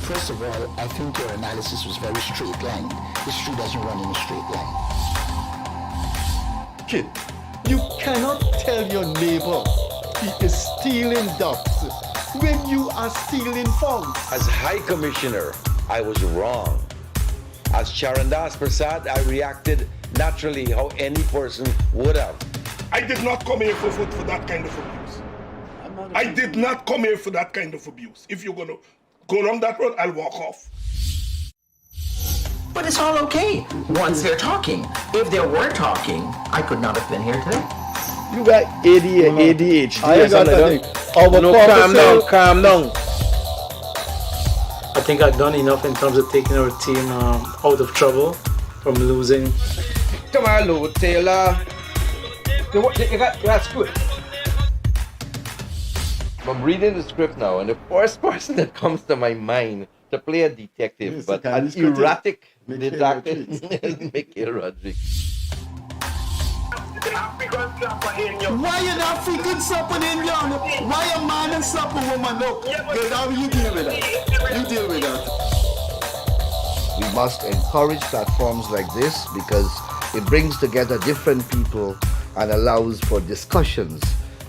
First of all, I think your analysis was very straight line. History doesn't run in a straight line. Kid, you cannot tell your neighbor he is stealing ducks when you are stealing funds. As High Commissioner, I was wrong. As Charandas Prasad, I reacted naturally how any person would have. I did not come here for that kind of abuse. I did not come here for that kind of abuse. If you're going to go along that road, I'll walk off. But it's all okay once they're talking. If they were talking, I could not have been here today. You got ADHD. I got that. Calm down. I think I've done enough in terms of taking our team out of trouble from losing. Come on, Lou Taylor. That's good. I'm reading the script now, and the first person that comes to my mind to play a detective, Yes, but the an Chinese erratic Mikhail detective, Rodriguez. Mikhail Rodriguez. Why an African slap an Indian? Why a man and slap a woman? Look, Gildarie, you deal with that. You deal with that. We must encourage platforms like this because it brings together different people and allows for discussions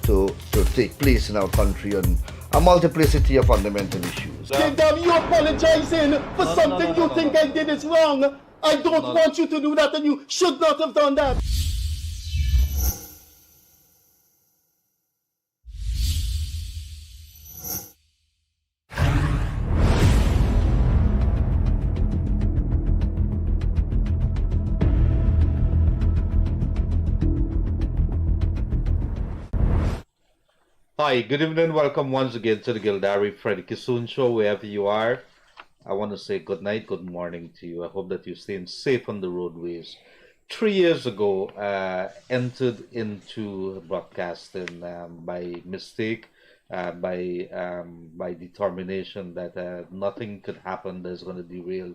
to take place in our country on a multiplicity of fundamental issues. Gildarie, you apologizing for something you think I did is wrong. I don't want you to do that, and you should not have done that. Hi, good evening. Welcome once again to the Gildarie Freddie Kissoon Show, wherever you are. I want to say good night, good morning to you. I hope that you're staying safe on the roadways. 3 years ago, entered into broadcasting by mistake, by determination that nothing could happen that's going to derail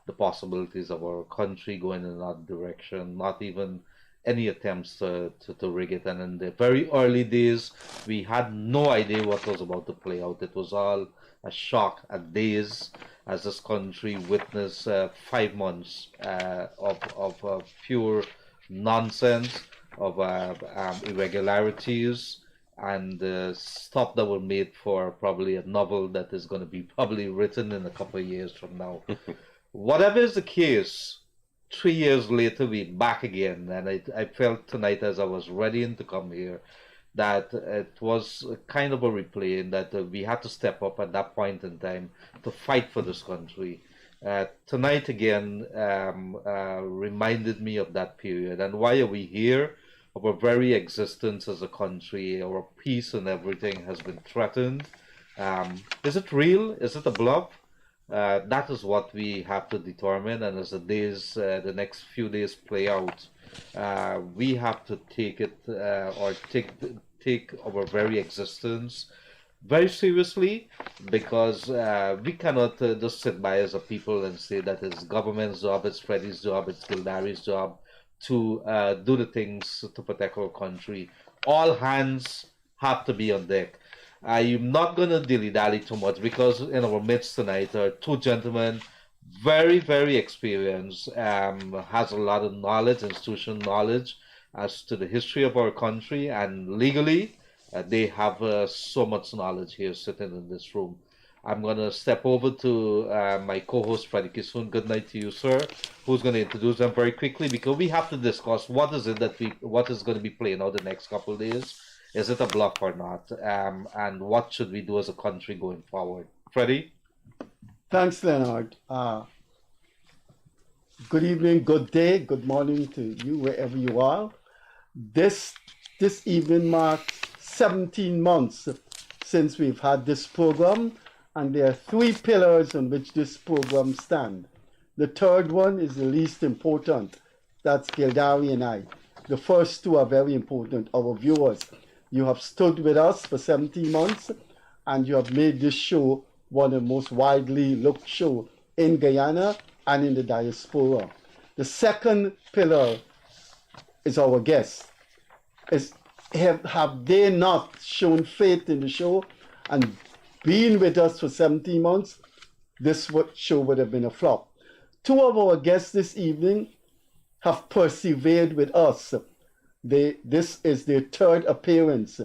the possibilities of our country going in another direction, not even any attempts to rig it. And in the very early days, we had no idea what was about to play out. It was all a shock, a daze, as this country witnessed 5 months of pure nonsense, of irregularities, and stuff that were made for probably a novel that is going to be probably written in a couple of years from now. Whatever is the case, 3 years later, we're back again, and I felt tonight as I was ready to come here that it was kind of a replay, and that we had to step up at that point in time to fight for this country. Tonight again reminded me of that period, and why are we here? Our very existence as a country, our peace and everything has been threatened. Is it real? Is it a bluff? That is what we have to determine, and as the next few days play out, we have to take it or take our very existence very seriously, because we cannot just sit by as a people and say that it's government's job, it's Freddie's job, it's Gildarie's job to do the things to protect our country. All hands have to be on deck. I'm not going to dilly-dally too much, because in our midst tonight are two gentlemen, very, very experienced, has a lot of knowledge, institutional knowledge as to the history of our country, and legally they have so much knowledge here sitting in this room. I'm going to step over to my co-host Freddie Kissoon. Good night to you, sir, who's going to introduce them very quickly, because we have to discuss what is it that what is going to be playing out the next couple of days. Is it a bluff or not? And what should we do as a country going forward? Freddie? Thanks, Leonard. Good evening, good day, good morning to you, wherever you are. This evening marks 17 months since we've had this program, and there are 3 pillars on which this program stands. The third one is the least important. That's Gildarie and I. The first 2 are very important, our viewers. You have stood with us for 17 months, and you have made this show one of the most widely looked shows in Guyana and in the diaspora. The second pillar is our guests. Have they not shown faith in the show and been with us for 17 months? show would have been a flop. Two of our guests this evening have persevered with us. This is their third appearance.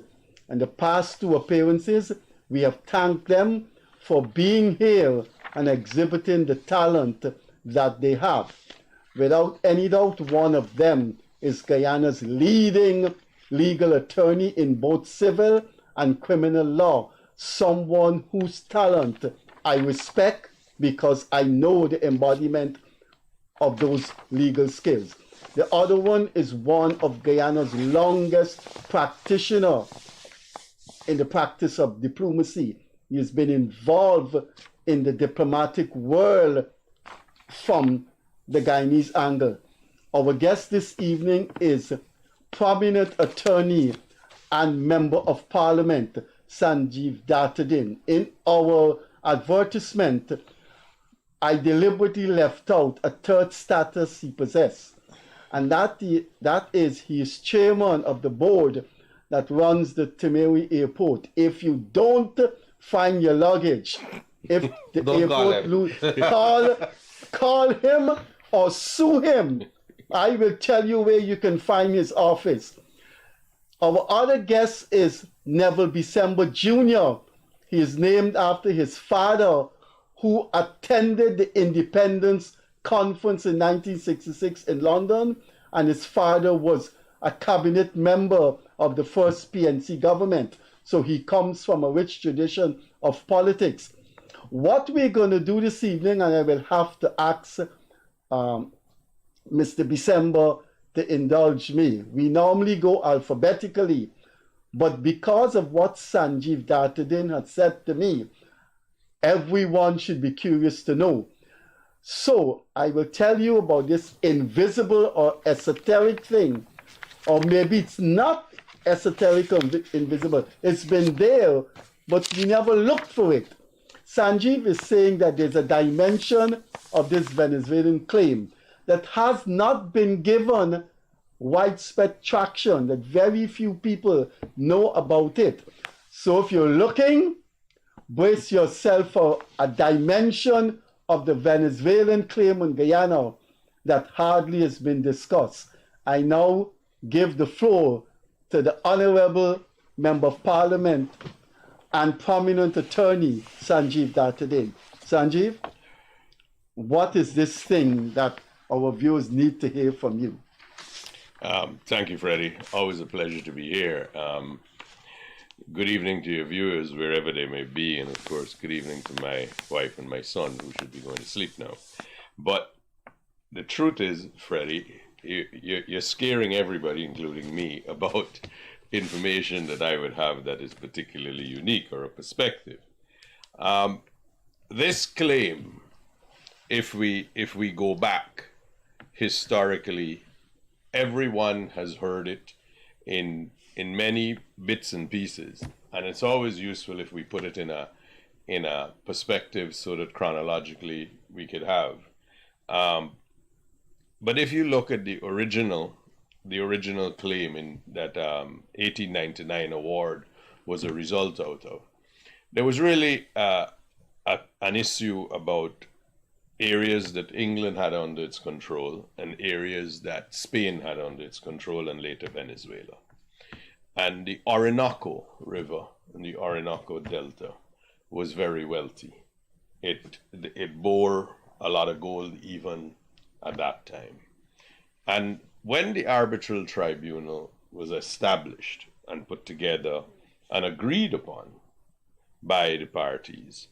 And the past two appearances, we have thanked them for being here and exhibiting the talent that they have. Without any doubt, one of them is Guyana's leading legal attorney in both civil and criminal law, someone whose talent I respect because I know the embodiment of those legal skills. The other one is one of Guyana's longest practitioner in the practice of diplomacy. He has been involved in the diplomatic world from the Guyanese angle. Our guest this evening is prominent attorney and member of parliament, Sanjeev Datadin. In our advertisement, I deliberately left out a third status he possesses, and that is he is chairman of the board that runs the Timeri airport. If you don't find your luggage, if the airport call him or sue him. I will tell you where you can find his office. Our other guest is Neville Bissember Jr. He is named after his father, who attended the Independence Conference in 1966 in London, and his father was a cabinet member of the first PNC government. So he comes from a rich tradition of politics. What we're going to do this evening, and I will have to ask Mr. Bissember to indulge me. We normally go alphabetically, but because of what Sanjeev Datadin had said to me, everyone should be curious to know. So I will tell you about this invisible or esoteric thing, or maybe it's not esoteric or invisible. It's been there, but we never looked for it. Sanjeev is saying that there's a dimension of this Venezuelan claim that has not been given widespread traction, that very few people know about it. So if you're looking, brace yourself for a dimension of the Venezuelan claim on Guyana that hardly has been discussed. I now give the floor to the Honorable Member of Parliament and prominent attorney, Sanjeev Datadin. Sanjeev, what is this thing that our viewers need to hear from you? Thank you, Freddie. Always a pleasure to be here. Good evening to your viewers, wherever they may be, and of course, good evening to my wife and my son, who should be going to sleep now. But the truth is, Freddie, you're scaring everybody, including me, about information that I would have that is particularly unique or a perspective. This claim, if we go back historically, everyone has heard it in many bits and pieces, and it's always useful if we put it in a perspective so that chronologically we could have. But if you look at the original claim in that 1899 award was a result out of, there was really an issue about areas that England had under its control and areas that Spain had under its control, and later Venezuela. And the Orinoco River and the Orinoco Delta was very wealthy. It bore a lot of gold even at that time. And when the arbitral tribunal was established and put together and agreed upon by the parties,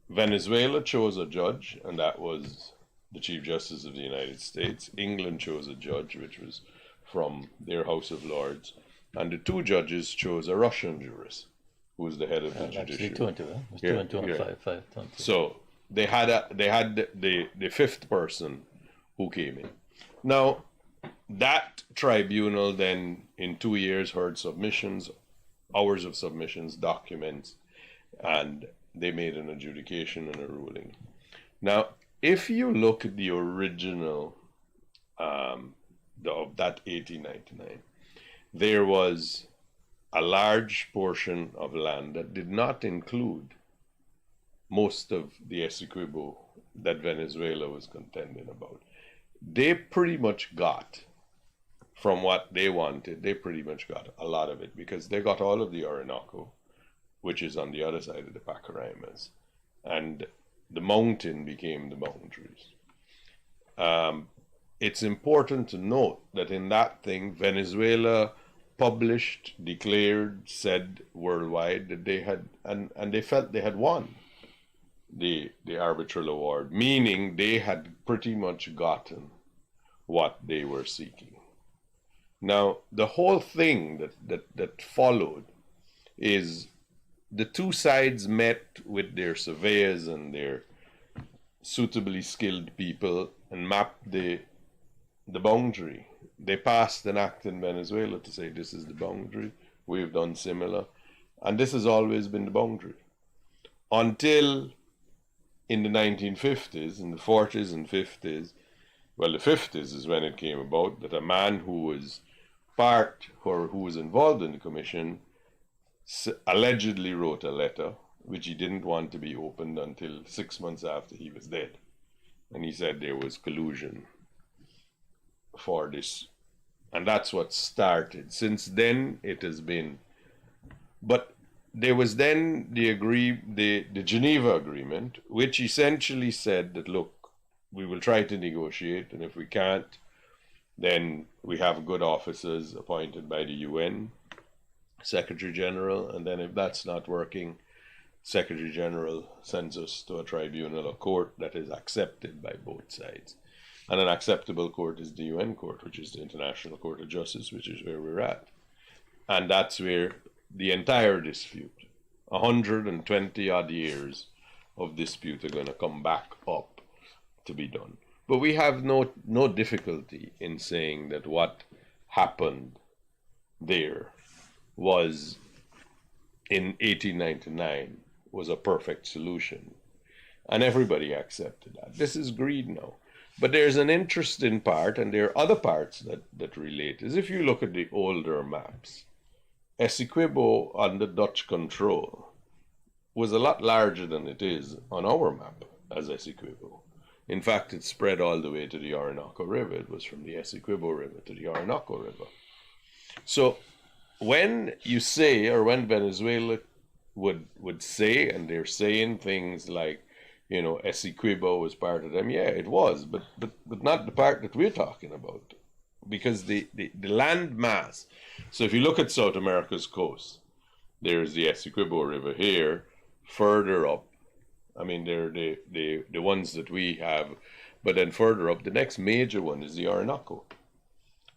Venezuela chose a judge, and that was the Chief Justice of the United States. England chose a judge, which was from their House of Lords. And the two judges chose a Russian jurist, who was the head of the judiciary. 2 and 2, huh? It was 2 and 2 and 5, 2 and 2. So they had the fifth person who came in. Now, that tribunal then, in 2 years, heard submissions, hours of submissions, documents, and they made an adjudication and a ruling. Now, if you look at the original of that 1899, there was a large portion of land that did not include most of the Essequibo that Venezuela was contending about. They pretty much got, from what they wanted, they pretty much got a lot of it, because they got all of the Orinoco, which is on the other side of the Pacaramas, and the mountain became the boundaries. It's important to note that in that thing, Venezuela published, declared, said worldwide that they had, and they felt they had won the arbitral award, meaning they had pretty much gotten what they were seeking. Now, the whole thing that followed is the two sides met with their surveyors and their suitably skilled people and mapped the boundary. They passed an act in Venezuela to say this is the boundary. We've done similar. And this has always been the boundary. Until in the 1950s, in the 40s and 50s, well, the 50s is when it came about that a man who was part or who was involved in the commission allegedly wrote a letter which he didn't want to be opened until 6 months after he was dead. And he said there was collusion for this. And that's what started. Since then, it has been. But there was then the Geneva Agreement, which essentially said that, look, we will try to negotiate, and if we can't, then we have good officers appointed by the UN, Secretary General, and then if that's not working, Secretary General sends us to a tribunal, a court that is accepted by both sides. And an acceptable court is the UN court, which is the International Court of Justice, which is where we're at. And that's where the entire dispute, 120 odd years of dispute, are going to come back up to be done. But we have no difficulty in saying that what happened there was, in 1899, was a perfect solution. And everybody accepted that. This is greed now. But there's an interesting part, and there are other parts that relate. Is if you look at the older maps, Essequibo under Dutch control was a lot larger than it is on our map as Essequibo. In fact, it spread all the way to the Orinoco River. It was from the Essequibo River to the Orinoco River. So when you say, or when Venezuela would say, and they're saying things like, you know, Essequibo was part of them, yeah, it was, but not the part that we're talking about. Because the land mass, so if you look at South America's coast, there's the Essequibo River here, further up, I mean, they're the ones that we have, but then further up, the next major one is the Orinoco.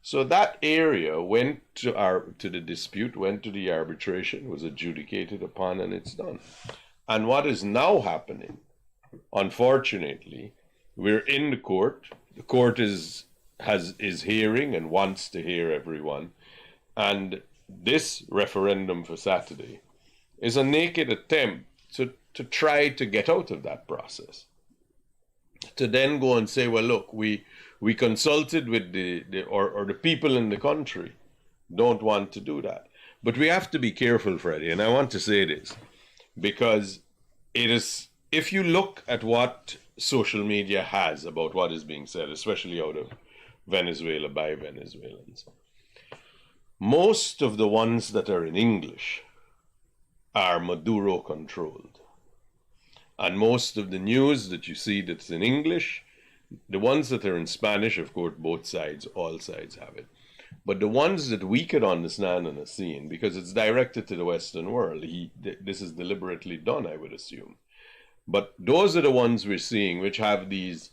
So that area went to the dispute, went to the arbitration, was adjudicated upon, and it's done. And what is now happening, unfortunately, we're in the court. The court is hearing and wants to hear everyone. And this referendum for Saturday is a naked attempt to try to get out of that process. To then go and say, well, look, we consulted with the people in the country don't want to do that. But we have to be careful, Freddie, and I want to say this, because it is, if you look at what social media has about what is being said, especially out of Venezuela by Venezuelans, most of the ones that are in English are Maduro controlled. And most of the news that you see that's in English, the ones that are in Spanish, of course, both sides, all sides have it. But the ones that we could understand and are seeing, because it's directed to the Western world, this is deliberately done, I would assume. But those are the ones we're seeing, which have these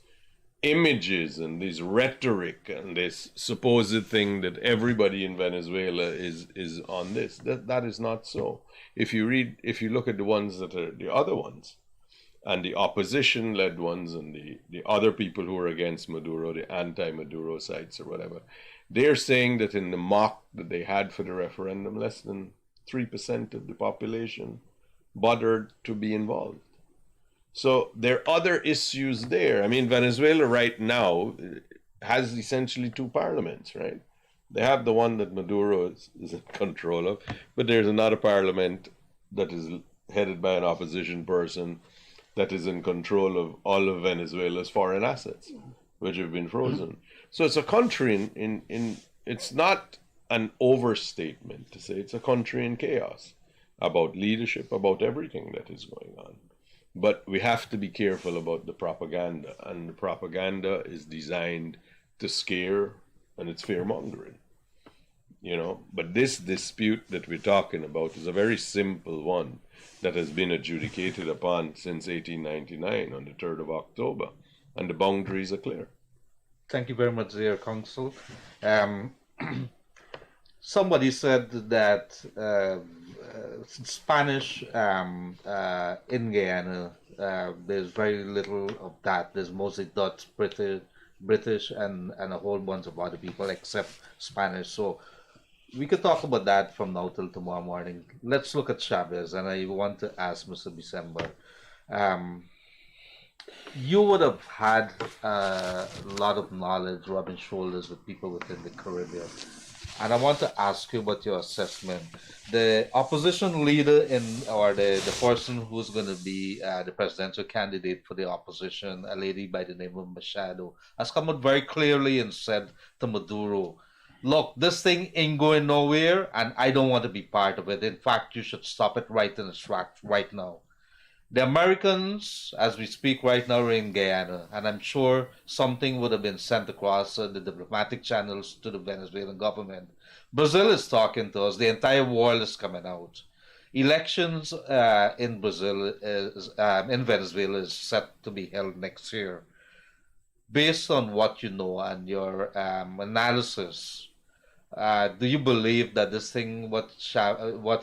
images and this rhetoric and this supposed thing that everybody in Venezuela is on this. That is not so. If you look at the ones that are the other ones, and the opposition-led ones, and the other people who are against Maduro, the anti-Maduro sites or whatever, they're saying that in the mock that they had for the referendum, less than 3% of the population bothered to be involved. So there are other issues there. I mean, Venezuela right now has essentially two parliaments, right? They have the one that Maduro is in control of, but there's another parliament that is headed by an opposition person, that is in control of all of Venezuela's foreign assets, which have been frozen. So it's a country it's not an overstatement to say it's a country in chaos about leadership, about everything that is going on. But we have to be careful about the propaganda, and the propaganda is designed to scare, and it's fear-mongering. But this dispute that we're talking about is a very simple one that has been adjudicated upon since 1899 on the 3rd of October, and the boundaries are clear. Thank you very much, dear Counsel. Somebody said that Spanish in Guyana, there's very little of that. There's mostly Dutch, British, and a whole bunch of other people except Spanish. So we could talk about that from now till tomorrow morning. Let's look at Chavez, and I want to ask Mr. Bissember. You would have had a lot of knowledge, rubbing shoulders with people within the Caribbean. And I want to ask you about your assessment. The opposition leader or the person who's going to be the presidential candidate for the opposition, a lady by the name of Machado, has come out very clearly and said to Maduro, look, this thing ain't going nowhere, and I don't want to be part of it. In fact, you should stop it right in its tracks right now. The Americans, as we speak right now, are in Guyana, and I'm sure something would have been sent across the diplomatic channels to the Venezuelan government. Brazil is talking to us. The entire world is coming out. Elections in Brazil, in Venezuela, is set to be held next year. Based on what you know and your analysis, do you believe that this thing, what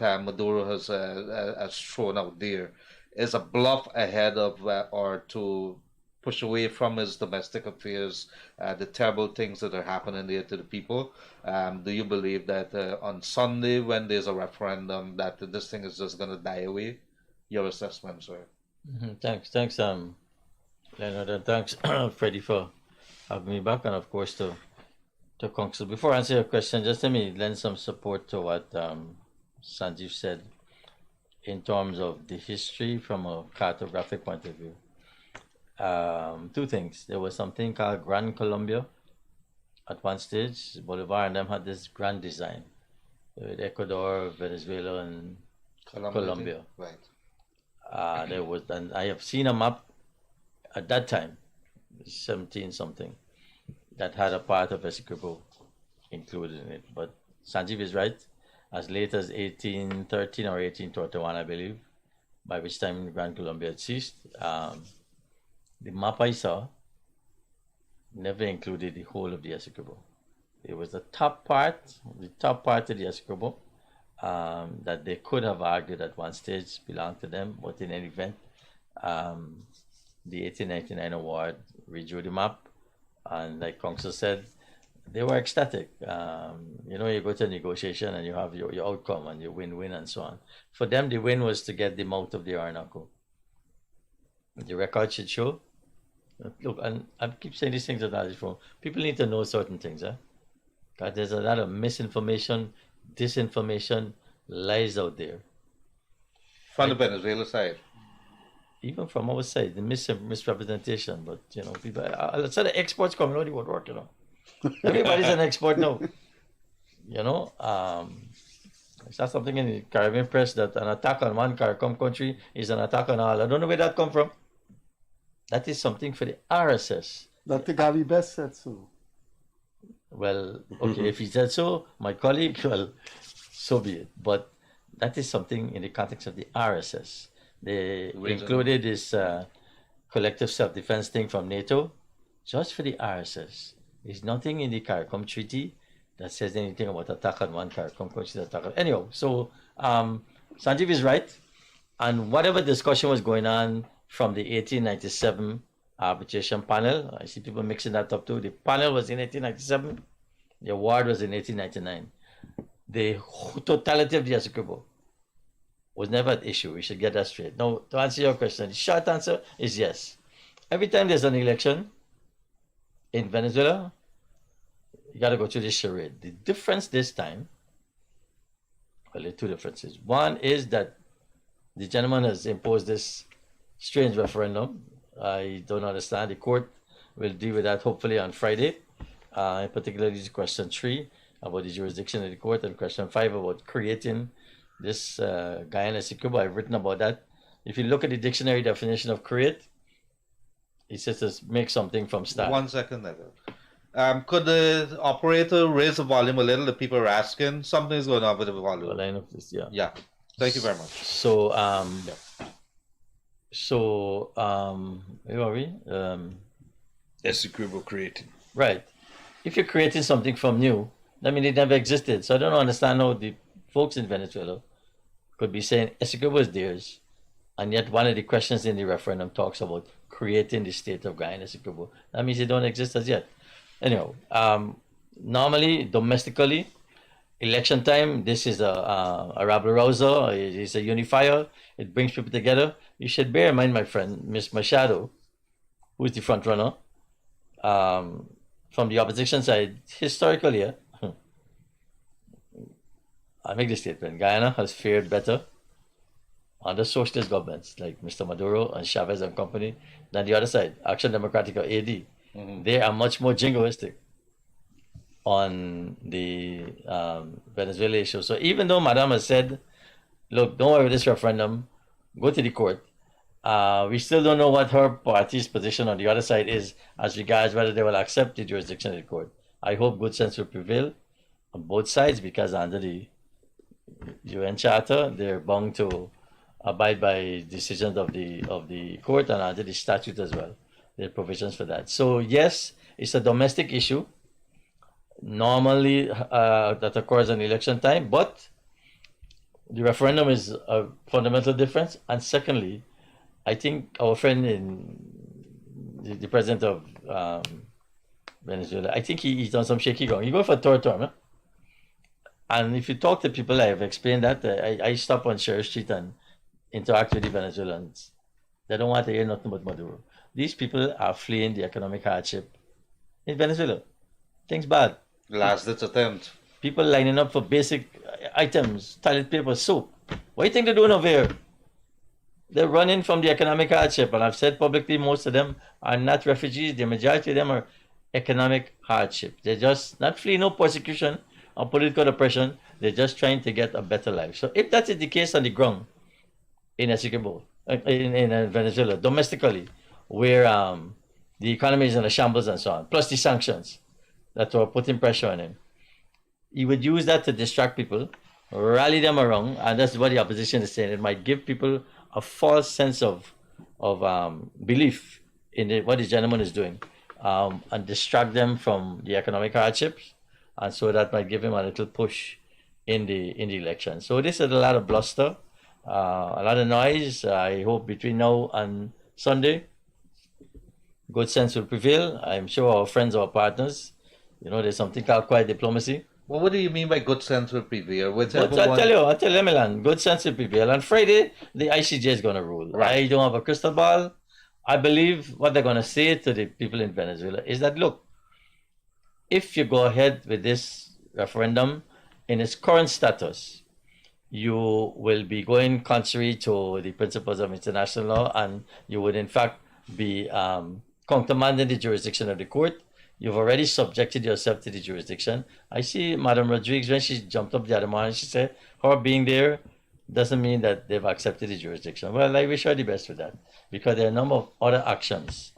Maduro has thrown out there, is a bluff ahead of or to push away from his domestic affairs, the terrible things that are happening there to the people? Do you believe that on Sunday, when there's a referendum, that this thing is just going to die away? Your assessment, sir. Thanks, Leonard, and thanks, Freddie, for having me back, and of course to Counsel. Before I answer your question, just let me lend some support to what Sanjeev said in terms of the history from a cartographic point of view. Two things. There was something called Gran Colombia at one stage. Bolivar and them had this grand design with Ecuador, Venezuela, and Colombia. Right. There was, and I have seen a map at that time, 17 something, that had a part of Essequibo included in it. But Sanjeev is right. As late as 1813 or 1821, I believe, by which time Gran Colombia had ceased. The map I saw never included the whole of the Essequibo. It was the top part of the Essequibo that they could have argued at one stage belonged to them, but in any event, the 1899 award redrew the map, and like Counsel said, they were ecstatic. You go to a negotiation and you have your outcome and you win-win and so on. For them, the win was to get them out of the Orinoco. The record should show. Look, and I keep saying these things before. People need to know certain things, because there's a lot of misinformation, disinformation, lies out there. From the Venezuela side. Even from our side, the misrepresentation. But people. Let's say the exports coming out, they would work. Everybody's an export now. I saw something in the Caribbean press that an attack on one CARICOM country is an attack on all. I don't know where that come from. That is something for the RSS. Dr. Gary Best said so. Well, okay, if he said so, my colleague, well, so be it. But that is something in the context of the RSS. They included this collective self-defense thing from NATO just for the RSS. There's nothing in the CARICOM treaty that says anything about attack on one CARICOM country. Anyhow, so Sanjeev is right. And whatever discussion was going on from the 1897 arbitration panel, I see people mixing that up too. The panel was in 1897. The award was in 1899. The totality of the Essequibo was never an issue. We should get that straight. Now, to answer your question, the short answer is yes. Every time there's an election in Venezuela, you got to go through this charade. The difference this time, well, there are two differences. One is that the gentleman has imposed this strange referendum. I don't understand. The court will deal with that hopefully on Friday, particularly question 3 about the jurisdiction of the court and question 5 about creating this Guyana Essequibo. I've written about that. If you look at the dictionary definition of create, it says to make something from start. 1 second, Neville. Could the operator raise the volume a little? The people are asking. Something's going on with the volume. Well, I know this, yeah. Yeah. Thank you very much. So, where are we? Essequibo creating. Right. If you're creating something from new, that means it never existed. So I don't understand how the folks in Venezuela could be saying Essequibo is theirs, and yet one of the questions in the referendum talks about creating the state of Guyana Essequibo. That means it don't exist as yet. Anyhow, normally, domestically, election time, this is a rabble rouser, it's a unifier, it brings people together. You should bear in mind, my friend, Ms. Machado, who is the front runner, from the opposition side, historically, I make this statement, Guyana has fared better under socialist governments like Mr. Maduro and Chavez and company than the other side, Action Democratic or AD. They are much more jingoistic on the Venezuela issue. So even though Madame has said, look, don't worry with this referendum, go to the court, we still don't know what her party's position on the other side is as regards whether they will accept the jurisdiction of the court. I hope good sense will prevail on both sides, because under the UN Charter, they're bound to abide by decisions of the court, and under the statute as well. There are provisions for that. So yes, it's a domestic issue. Normally that occurs on election time, but the referendum is a fundamental difference. And secondly, I think our friend the president of Venezuela, I think he's done some shaky ground. He go for a third term. And if you talk to people, I've explained that. I stop on Sherry Street and interact with the Venezuelans. They don't want to hear nothing but Maduro. These people are fleeing the economic hardship in Venezuela. Things bad. Last ditch attempt. People lining up for basic items, toilet paper, soap. What do you think they're doing over here? They're running from the economic hardship. And I've said publicly, most of them are not refugees. The majority of them are economic hardship. They're just not fleeing no persecution or political oppression. They're just trying to get a better life. So if that is the case on the ground in Essequibo, in Venezuela, domestically, where the economy is in a shambles and so on, plus the sanctions that were putting pressure on him, he would use that to distract people, rally them around, and that's what the opposition is saying. It might give people a false sense of belief in what the gentleman is doing, and distract them from the economic hardships, and so that might give him a little push in the election. So this is a lot of bluster, a lot of noise. I hope between now and Sunday, good sense will prevail. I'm sure our friends, our partners, there's something called quiet diplomacy. Well, what do you mean by good sense will prevail? I'll tell you, Milan, good sense will prevail. On Friday, the ICJ is going to rule. Right. I don't have a crystal ball. I believe what they're going to say to the people in Venezuela is that, look, if you go ahead with this referendum in its current status, you will be going contrary to the principles of international law, and you would in fact be countermanding the jurisdiction of the court. You've already subjected yourself to the jurisdiction. I see Madame Rodriguez, when she jumped up the other morning, she said her being there doesn't mean that they've accepted the jurisdiction. Well, I wish her the best with that, because there are a number of other actions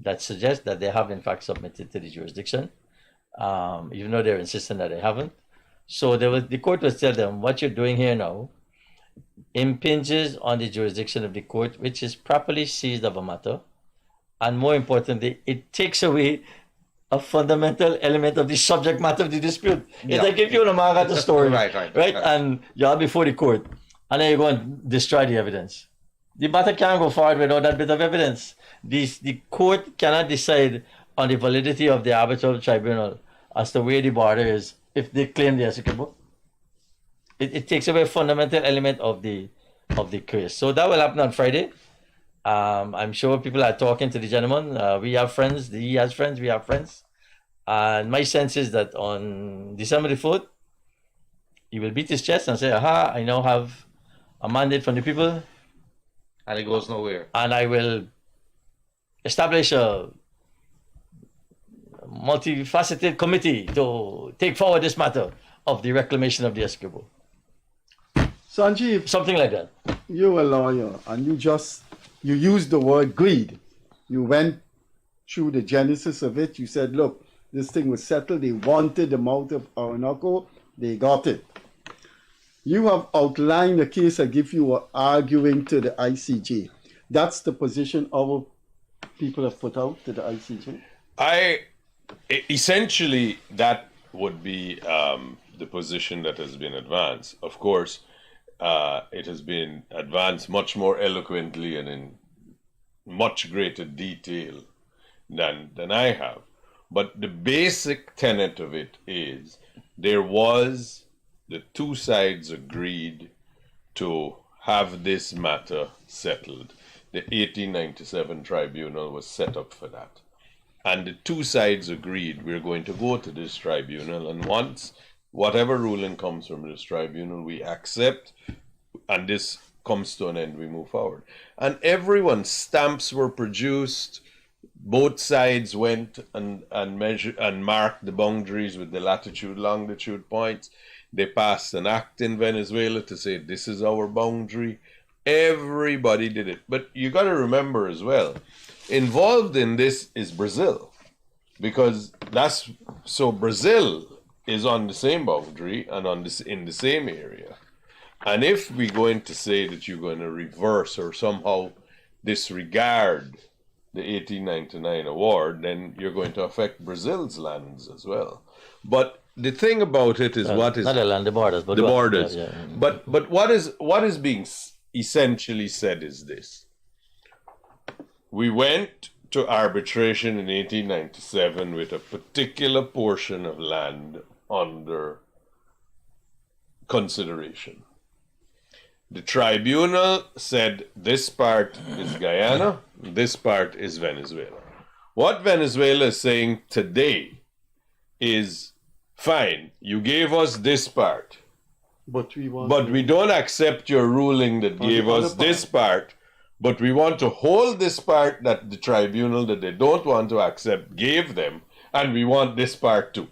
that suggest that they have in fact submitted to the jurisdiction, even though they're insisting that they haven't. So the court will tell them, what you're doing here now impinges on the jurisdiction of the court, which is properly seized of a matter. And more importantly, it takes away a fundamental element of the subject matter of the dispute. It's like if you want to make the story, right? And you're before the court, and then you go and destroy the evidence. The matter can't go forward without that bit of evidence. The court cannot decide on the validity of the arbitral tribunal as to where the border is if they claim the executable. It takes away a fundamental element of the case. So that will happen on Friday. I'm sure people are talking to the gentleman. We have friends. He has friends. We have friends. And my sense is that on December the 4th, he will beat his chest and say, aha, I now have a mandate from the people. And it goes nowhere. And I will establish a multifaceted committee to take forward this matter of the reclamation of the Essequibo. Sanjeev, Something like that. you're a lawyer and you used the word greed. You went through the genesis of it. You said, look, this thing was settled. They wanted the mouth of Orinoco. They got it. You have outlined the case as if you were arguing to the ICJ. That's the position our people have put out to the ICJ? Essentially, that would be the position that has been advanced. Of course, it has been advanced much more eloquently and in much greater detail than I have. But the basic tenet of it is the two sides agreed to have this matter settled. The 1897 tribunal was set up for that. And the two sides agreed we're going to go to this tribunal, and once whatever ruling comes from this tribunal, we accept, and this comes to an end, we move forward. And everyone's stamps were produced. Both sides went and measured and marked the boundaries with the latitude, longitude points. They passed an act in Venezuela to say this is our boundary. Everybody did it. But you got to remember as well, involved in this is Brazil, because Brazil is on the same boundary and in the same area. And if we're going to say that you're going to reverse or somehow disregard the 1899 award, then you're going to affect Brazil's lands as well. But the thing about it is not the land, the borders, but the borders. Yeah. But what is being essentially said is this: we went to arbitration in 1897 with a particular portion of land under consideration. The tribunal said this part is Guyana, this part is Venezuela. What Venezuela is saying today is, fine, you gave us this part, but we don't accept your ruling that gave us this part, but we want to hold this part that the tribunal that they don't want to accept gave them, and we want this part too.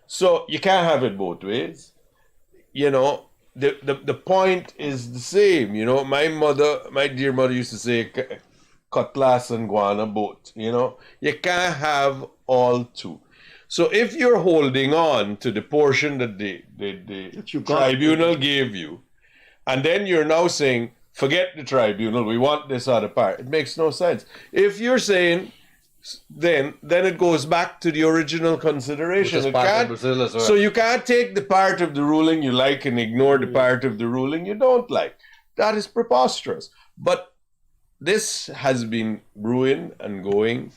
So you can't have it both ways. You know, the point is the same. You know, my dear mother used to say, cutlass and guana both. You know, you can't have all two. So if you're holding on to the portion that the tribunal gave you, and then you're now saying, forget the tribunal, we want this other part, it makes no sense. If you're saying, then it goes back to the original consideration. So you can't take the part of the ruling you like and ignore the part of the ruling you don't like. That is preposterous. But this has been brewing and going.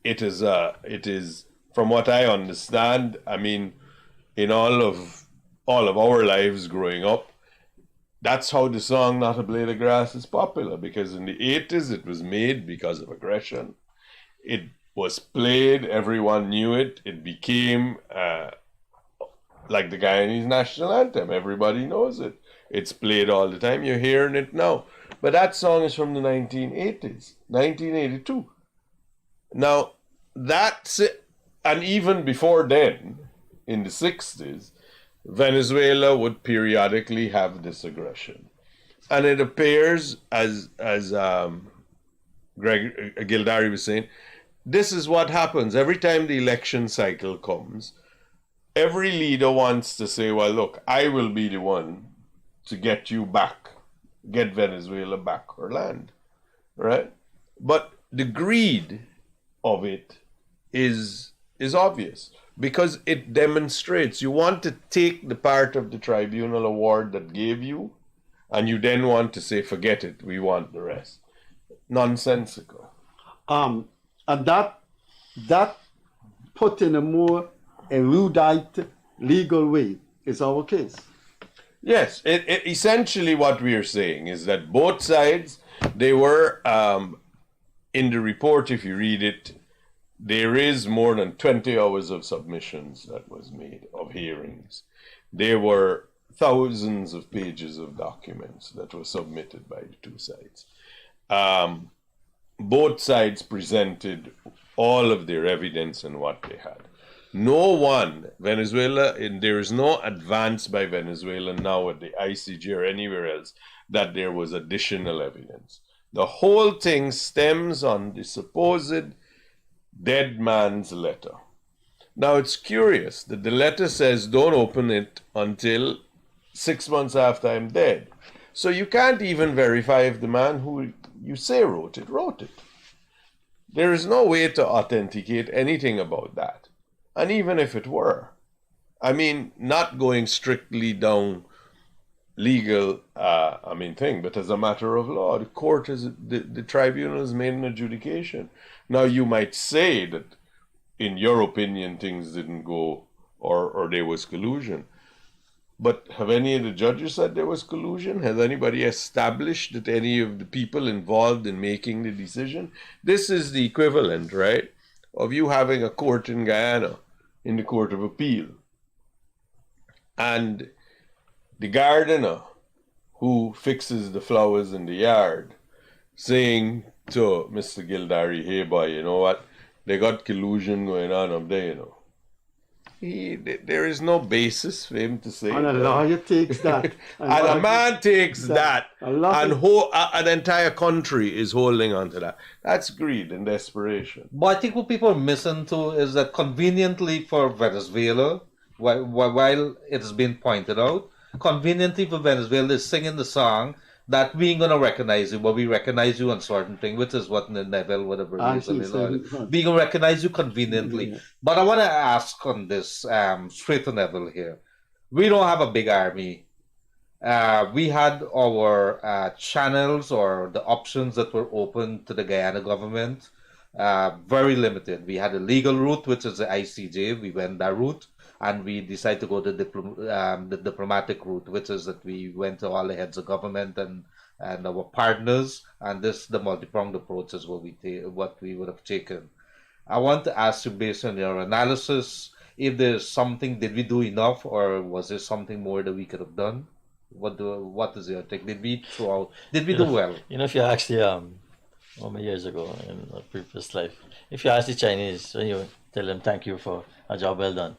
It is, from what I understand, I mean, in all of our lives growing up, that's how the song Not a Blade of Grass is popular, because in the 80s it was made because of aggression. It was played, everyone knew it. It became like the Guyanese national anthem. Everybody knows it. It's played all the time. You're hearing it now. But that song is from the 1980s, 1982. Now, that's it. And even before then, in the 60s, Venezuela would periodically have this aggression. And it appears, as Gildarie was saying, this is what happens. Every time the election cycle comes, every leader wants to say, well, look, I will be the one to get you back, get Venezuela back her land, right? But the greed of it is obvious, because it demonstrates you want to take the part of the tribunal award that gave you, and you then want to say, forget it, we want the rest. Nonsensical. And that put in a more erudite legal way is our case. Yes, it essentially what we are saying is that both sides, they were, in the report, if you read it, there is more than 20 hours of submissions that was made, of hearings. There were thousands of pages of documents that were submitted by the two sides. Both sides presented all of their evidence and what they had. No one, Venezuela, and there is no advance by Venezuela now at the ICJ or anywhere else that there was additional evidence. The whole thing stems on the supposed dead man's letter. Now it's curious that the letter says don't open it until 6 months after I'm dead. So you can't even verify if the man who you say wrote it. There is no way to authenticate anything about that. And even if it were, I mean, not going strictly down legal, thing, but as a matter of law, the tribunal has made an adjudication. Now you might say that in your opinion things didn't go or there was collusion. But have any of the judges said there was collusion? Has anybody established that any of the people involved in making the decision? This is the equivalent, right, of you having a court in Guyana, in the Court of Appeal. And the gardener who fixes the flowers in the yard saying to Mr. Gildarie, hey boy, you know what? They got collusion going on up there, you know. There is no basis for him to say and a lawyer takes that. And a man takes that. And an entire country is holding on to that. That's greed and desperation. But I think what people are missing too is that conveniently for Venezuela, while it's been pointed out, conveniently for Venezuela is singing the song that we ain't gonna recognize you, but we recognize you on certain thing, which is what Neville would have released. We gonna recognize you conveniently. Yeah. But I want to ask on this straight to Neville here. We don't have a big army. We had our channels or the options that were open to the Guyana government very limited. We had a legal route, which is the ICJ. We went that route. And we decided to go the diplomatic route, which is that we went to all the heads of government and our partners, and the multi-pronged approach is what we would have taken. I want to ask you, based on your analysis, if there's something, did we do enough, or was there something more that we could have done? What is your take? Did we do well? You know, if you actually many years ago in a previous life, if you ask the Chinese, when you tell them thank you for a job well done,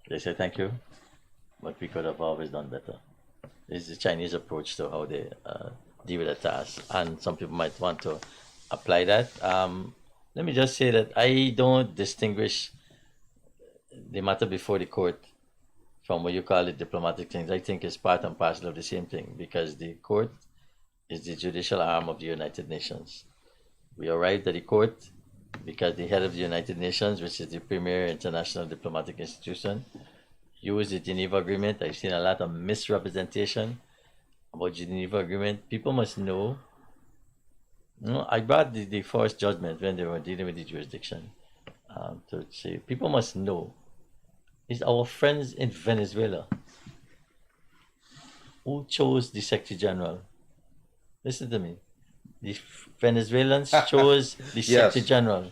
they say thank you, but we could have always done better. This is the Chinese approach to how they deal with a task, and some people might want to apply that. Let me just say that I don't distinguish the matter before the court from what you call it diplomatic things. I think it's part and parcel of the same thing, because the court is the judicial arm of the United Nations. We arrived at the court because the head of the United Nations, which is the premier international diplomatic institution, used the Geneva Agreement. I've seen a lot of misrepresentation about the Geneva Agreement. People must know. I brought the first judgment when they were dealing with the jurisdiction to say people must know. It's our friends in Venezuela who chose the Secretary General. Listen to me. The Venezuelans chose the Secretary General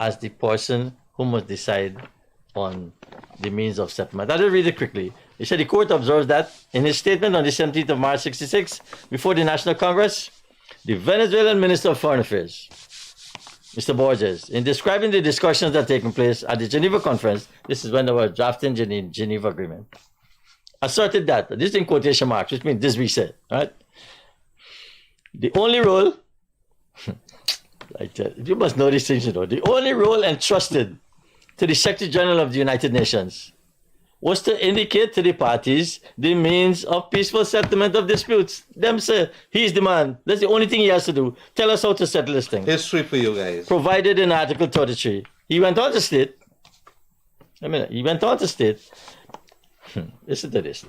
as the person who must decide on the means of settlement. I'll just read it quickly. He said the court observes that in his statement on the 17th of March 1966 before the National Congress, the Venezuelan Minister of Foreign Affairs, Mr. Borges, in describing the discussions that are taking place at the Geneva Conference, this is when they were drafting the Geneva Agreement, asserted that, this is in quotation marks, which means this we said, right? The only role, you must know these things, you know, the only role entrusted to the Secretary General of the United Nations was to indicate to the parties the means of peaceful settlement of disputes. Them say, he's the man. That's the only thing he has to do. Tell us how to settle this thing. History for you guys. Provided in Article 33. He went on to state, listen to this,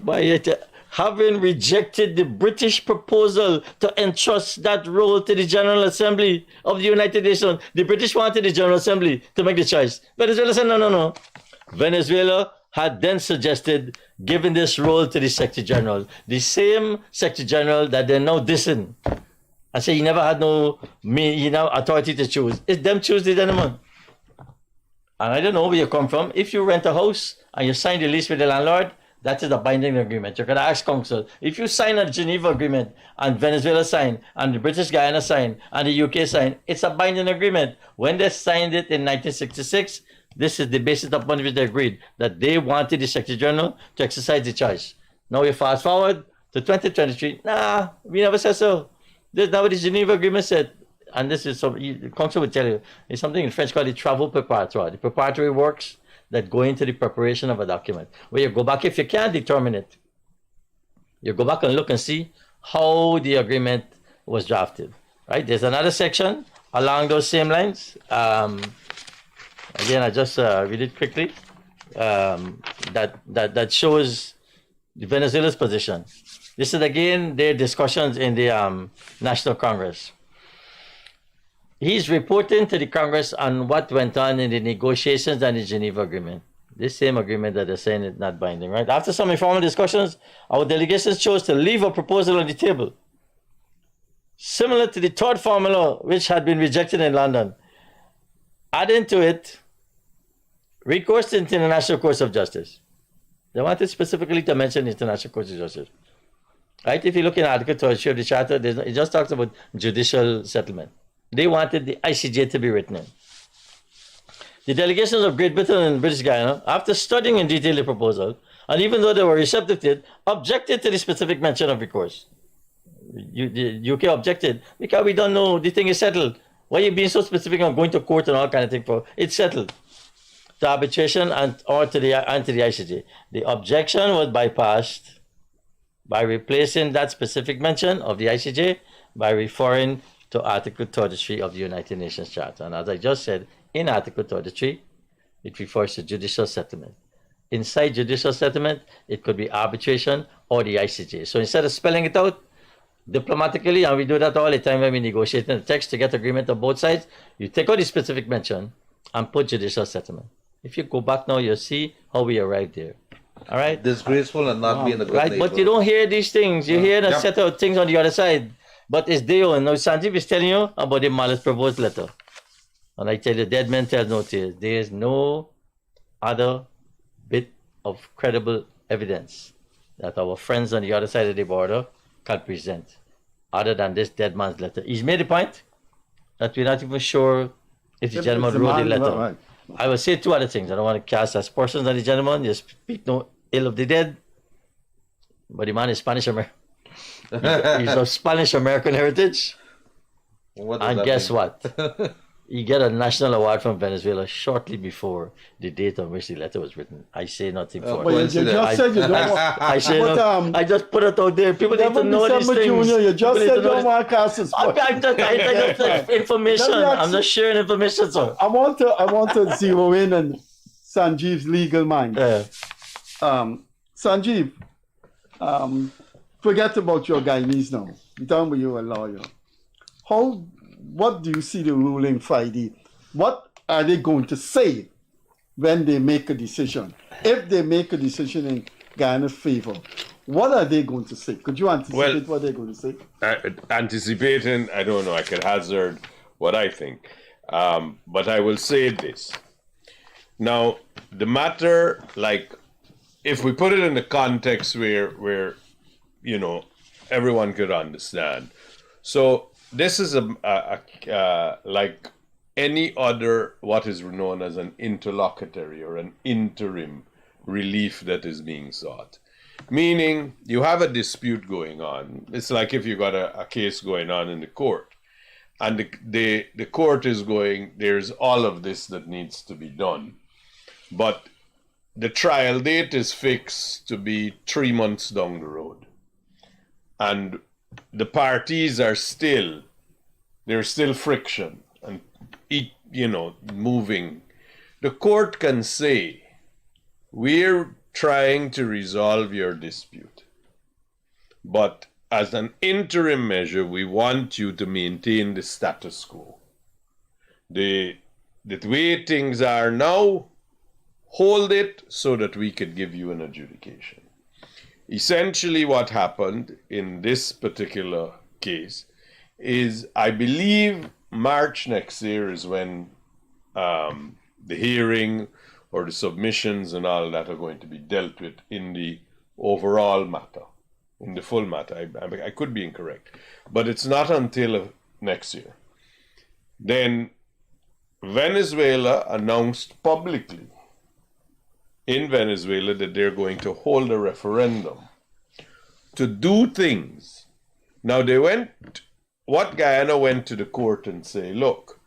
having rejected the British proposal to entrust that role to the General Assembly of the United Nations. The British wanted the General Assembly to make the choice. Venezuela said, no. Venezuela had then suggested giving this role to the Secretary General. The same Secretary General that they're now dissing. I say he never had no authority to choose. It's them choose the gentleman. And I don't know where you come from. If you rent a house and you sign the lease with the landlord, that is a binding agreement. You can ask council. If you sign a Geneva agreement and Venezuela signed and the British Guyana signed and the UK signed, it's a binding agreement. When they signed it in 1966, this is the basis upon which they agreed that they wanted the Secretary General to exercise the choice. Now you fast forward to 2023. Nah, we never said so. This is not what the Geneva Agreement said. And this is something the council would tell you. It's something in French called the travaux préparatoires, the preparatory works that go into the preparation of a document. Where you go back, if you can't determine it, you go back and look and see how the agreement was drafted. Right? There's another section along those same lines. Again, I just read it quickly. That shows the Venezuela's position. This is again their discussions in the National Congress. He's reporting to the Congress on what went on in the negotiations and the Geneva Agreement. This same agreement that they're saying is not binding, right? After some informal discussions, our delegations chose to leave a proposal on the table, similar to the third formula which had been rejected in London. Adding to it, recourse to International Courts of Justice. They wanted specifically to mention International Courts of Justice. Right? If you look in Article 2 of the Charter, it just talks about judicial settlement. They wanted the ICJ to be written in. The delegations of Great Britain and British Guyana, after studying in detail the proposal, and even though they were receptive to it, objected to the specific mention of recourse. The UK objected because we don't know, the thing is settled. Why are you being so specific on going to court and all kind of thing for? It's settled. To arbitration and to the ICJ. The objection was bypassed by replacing that specific mention of the ICJ by referring to Article 33 of the United Nations Charter. And as I just said, in Article 33, it refers to judicial settlement. Inside judicial settlement, it could be arbitration or the ICJ. So instead of spelling it out diplomatically, and we do that all the time when we negotiate in the text to get agreement on both sides, you take out the specific mention and put judicial settlement. If you go back now, you'll see how we arrived there. All right? Disgraceful and not being a good right? neighbor. But you don't hear these things. You hear the set of things on the other side. But it's their own. Now, Sanjeev is telling you about the malice proposed letter. And I tell you, dead men tell no tales. There is no other bit of credible evidence that our friends on the other side of the border can present other than this dead man's letter. He's made the point that we're not even sure if the gentleman wrote the letter. Right. I will say two other things. I don't want to cast aspersions on the gentleman. You speak no ill of the dead. But the man is Spanish American. He's of Spanish American heritage. And guess what? He get a national award from Venezuela shortly before the date on which the letter was written. I say nothing for it. You just said you don't want... I say no, I just put it out there. People need to know these things. Junior, you just said you don't want to cast I just information. I'm not sharing information, sir. I want to zero in on Sanjeev's legal mind. Sanjeev, forget about your Guyanese now. Tell me you're a lawyer. What do you see the ruling Friday? What are they going to say when they make a decision? If they make a decision in Guyana's favor, what are they going to say? Could you anticipate what they're going to say? Anticipating, I don't know. I could hazard what I think. But I will say this. Now, the matter, like, if we put it in the context where you know, everyone could understand. So, this is like any other what is known as an interlocutory or an interim relief that is being sought. Meaning you have a dispute going on. It's like if you got a case going on in the court and the court is going, there's all of this that needs to be done. But the trial date is fixed to be 3 months down the road. And the parties are there's still friction and, you know, moving. The court can say, we're trying to resolve your dispute, but as an interim measure, we want you to maintain the status quo. The way things are now, hold it so that we could give you an adjudication. Essentially what happened in this particular case is, I believe March next year is when the hearing or the submissions and all that are going to be dealt with in the overall matter, in the full matter. I could be incorrect, but it's not until next year. Then Venezuela announced publicly in Venezuela that they're going to hold a referendum to do things. Now Guyana went to the court and say, look,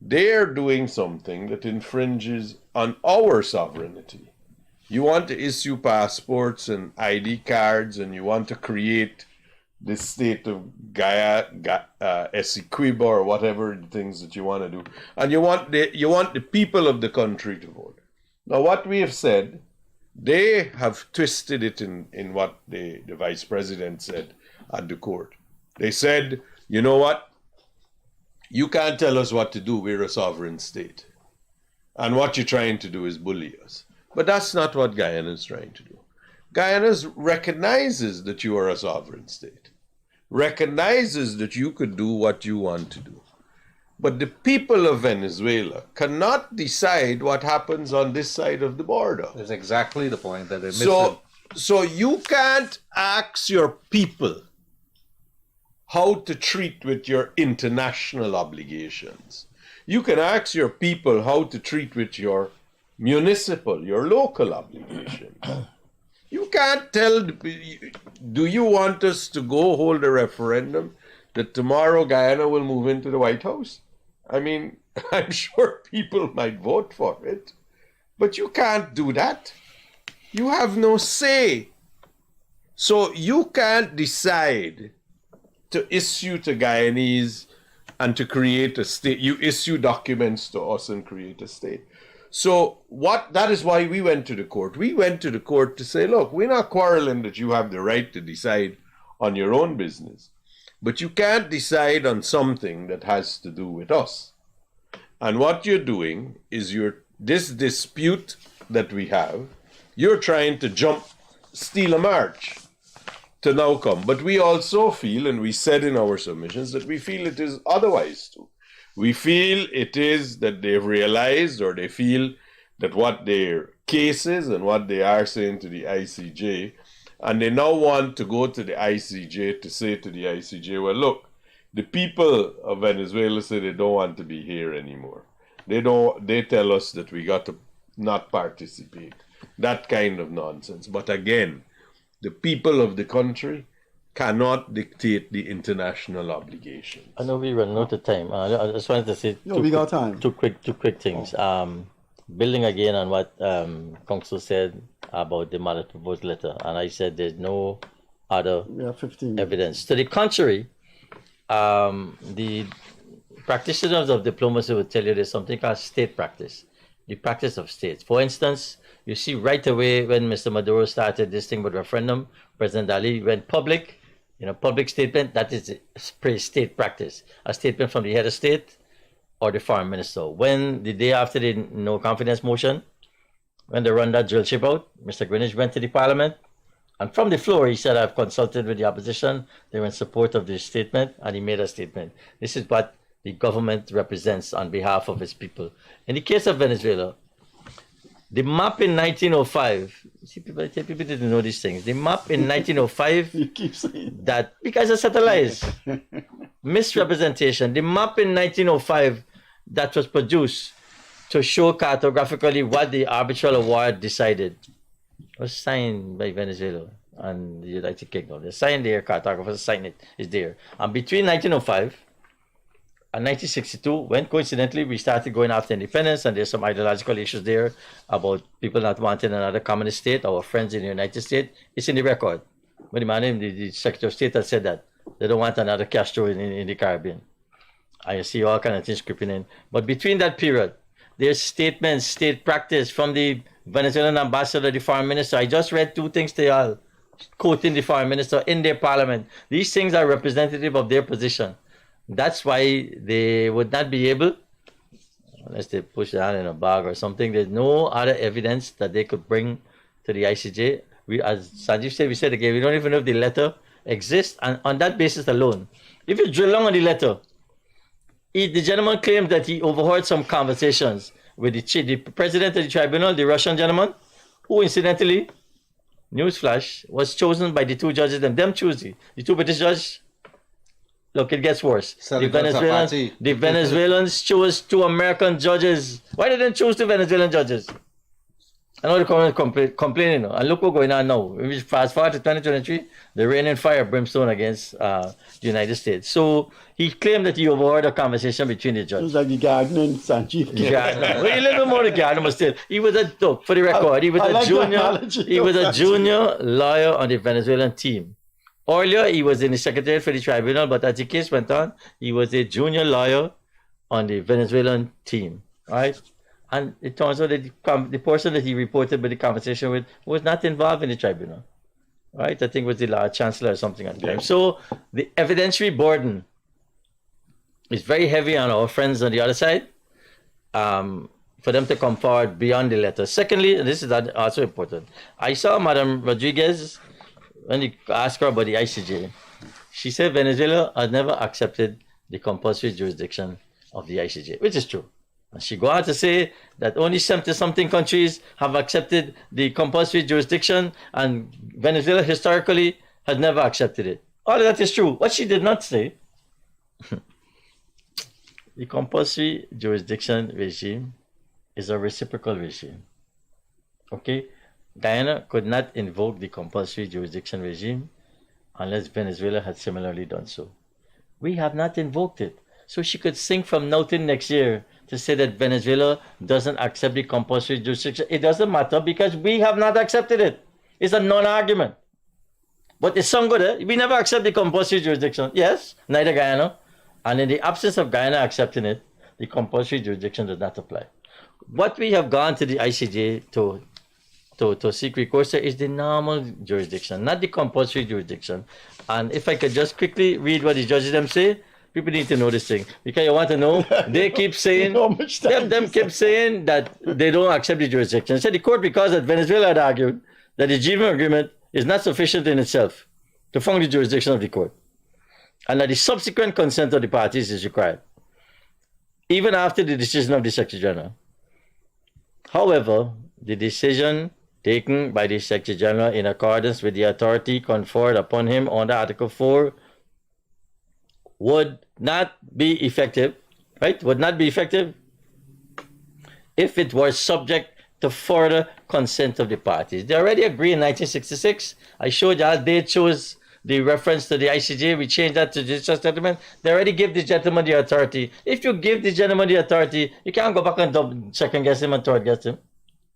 they're doing something that infringes on our sovereignty. You want to issue passports and ID cards, and you want to create this state of Essequibo or whatever the things that you want to do, and you want the people of the country to vote. Now, what we have said, they have twisted it in what the vice president said at the court. They said, you know what? You can't tell us what to do. We're a sovereign state. And what you're trying to do is bully us. But that's not what Guyana is trying to do. Guyana recognizes that you are a sovereign state, recognizes that you could do what you want to do. But the people of Venezuela cannot decide what happens on this side of the border. That's exactly the point that they're missing. So you can't ask your people how to treat with your international obligations. You can ask your people how to treat with your municipal, your local obligations. You can't tell, do you want us to go hold a referendum that tomorrow Guyana will move into the White House? I mean, I'm sure people might vote for it, but you can't do that. You have no say. So you can't decide to issue to Guyanese and to create a state. You issue documents to us and create a state. So that is why we went to the court. We went to the court to say, look, we're not quarreling that you have the right to decide on your own business, but you can't decide on something that has to do with us. And what you're doing is this dispute that we have, you're trying to steal a march to now come. But we also feel, and we said in our submissions, that we feel it is otherwise too. We feel it is that they've realized, or they feel that what their case is and what they are saying to the ICJ, and they now want to go to the ICJ to say to the ICJ, well, look, the people of Venezuela say they don't want to be here anymore. They tell us that we got to not participate. That kind of nonsense. But again, the people of the country cannot dictate the international obligations. I know we run out of time. I just wanted to say two quick things. Building again on what Council said about the matter to vote letter, and I said there's no other evidence. To the contrary, the practitioners of diplomacy will tell you there's something called state practice, the practice of states. For instance, you see right away when Mr. Maduro started this thing with referendum, President Ali went public. Public statement, that is state practice. A statement from the head of state or the foreign minister. When the day after the no confidence motion, when they run that drill ship out, Mr. Greenwich went to the parliament, and from the floor he said, I've consulted with the opposition, they were in support of this statement, and he made a statement. This is what the government represents on behalf of its people. In the case of Venezuela, the map in 1905, see, people didn't know these things. The map in 1905, you keep saying that, because it's lies, misrepresentation. The map in 1905 that was produced to show cartographically what the arbitral award decided was signed by Venezuela and the United Kingdom. They signed there, cartographers signed it, it's there. And between 1905 and 1962, when coincidentally we started going after independence, and there's some ideological issues there about people not wanting another communist state, our friends in the United States, it's in the record. But the man, the Secretary of State has said that they don't want another Castro in the Caribbean. I see all kinds of things creeping in. But between that period, there's statements, state practice from the Venezuelan ambassador, the foreign minister. I just read two things to y'all, quoting the foreign minister in their parliament. These things are representative of their position. That's why they would not be able, unless they push it out in a bag or something. There's no other evidence that they could bring to the ICJ. As Sanjeev said, we said again, we don't even know if the letter exists. And on that basis alone, if you drill down on the letter, the gentleman claimed that he overheard some conversations with the president of the tribunal, the Russian gentleman, who incidentally, newsflash, was chosen by the two judges, them choose the two British judges. Look, it gets worse. The Venezuelans chose two American judges. Why didn't they choose two Venezuelan judges? I know they're complaining now. And look what's going on now. We fast forward to 2023, they're raining fire brimstone against the United States. So he claimed that he overheard a conversation between the judges. It was like the gardener and Sanjeev. Well, a little bit more the gardener, but still. He was for the record, he was a junior lawyer on the Venezuelan team. Earlier, he was in the secretariat for the tribunal, but as the case went on, he was a junior lawyer on the Venezuelan team, right? And it turns out that the person that he reported with the conversation with was not involved in the tribunal, right? I think it was the Lord Chancellor or something at the time. So the evidentiary burden is very heavy on our friends on the other side for them to come forward beyond the letter. Secondly, and this is also important, I saw Madam Rodriguez, when you asked her about the ICJ, she said Venezuela has never accepted the compulsory jurisdiction of the ICJ, which is true. And she go on to say that only 70-something countries have accepted the compulsory jurisdiction, and Venezuela historically has never accepted it. All of that is true. What she did not say, the compulsory jurisdiction regime is a reciprocal regime. Okay? Guyana could not invoke the compulsory jurisdiction regime unless Venezuela had similarly done so. We have not invoked it. So she could sing from now till next year to say that Venezuela doesn't accept the compulsory jurisdiction. It doesn't matter because we have not accepted it. It's a non-argument. But it's some good, eh? We never accept the compulsory jurisdiction. Yes, neither Guyana. And in the absence of Guyana accepting it, the compulsory jurisdiction does not apply. What we have gone to the ICJ to seek recourse is the normal jurisdiction, not the compulsory jurisdiction. And if I could just quickly read what the judges them say, people need to know this thing because you want to know. They keep saying, them keep saying that they don't accept the jurisdiction. So the court, because that Venezuela had argued that the Geneva Agreement is not sufficient in itself to fund the jurisdiction of the court, and that the subsequent consent of the parties is required, even after the decision of the Secretary General. However, the decision taken by the Secretary General in accordance with the authority conferred upon him under Article 4 would not be effective, right? Would not be effective if it were subject to further consent of the parties. They already agreed in 1966. I showed you how they chose the reference to the ICJ. We changed that to judicial settlement. They already give the gentleman the authority. If you give the gentleman the authority, you can't go back and second guess him and third guess him.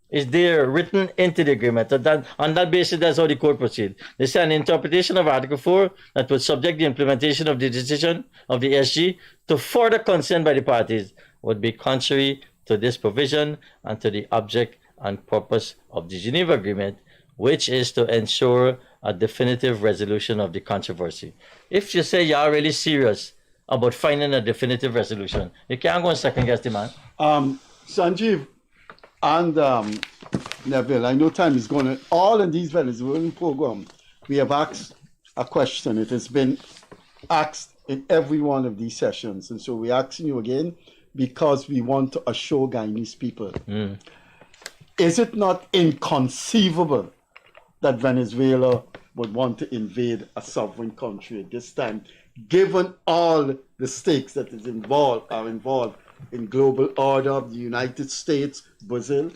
It's there written into the agreement. On that basis, that's how the court proceeds. They say an interpretation of Article 4 that would subject the implementation of the decision of the SG to further consent by the parties would be contrary to this provision and to the object and purpose of the Geneva Agreement, which is to ensure a definitive resolution of the controversy. If you say you're really serious about finding a definitive resolution, you can't go and second guess the man. Sanjeev, and Neville, I know time is going. All in these Venezuelan programs, we have asked a question. It has been asked in every one of these sessions. And so we're asking you again because we want to assure Guyanese people. Is it not inconceivable that Venezuela would want to invade a sovereign country at this time, given all the stakes that are involved in global order of the United States, Brazil?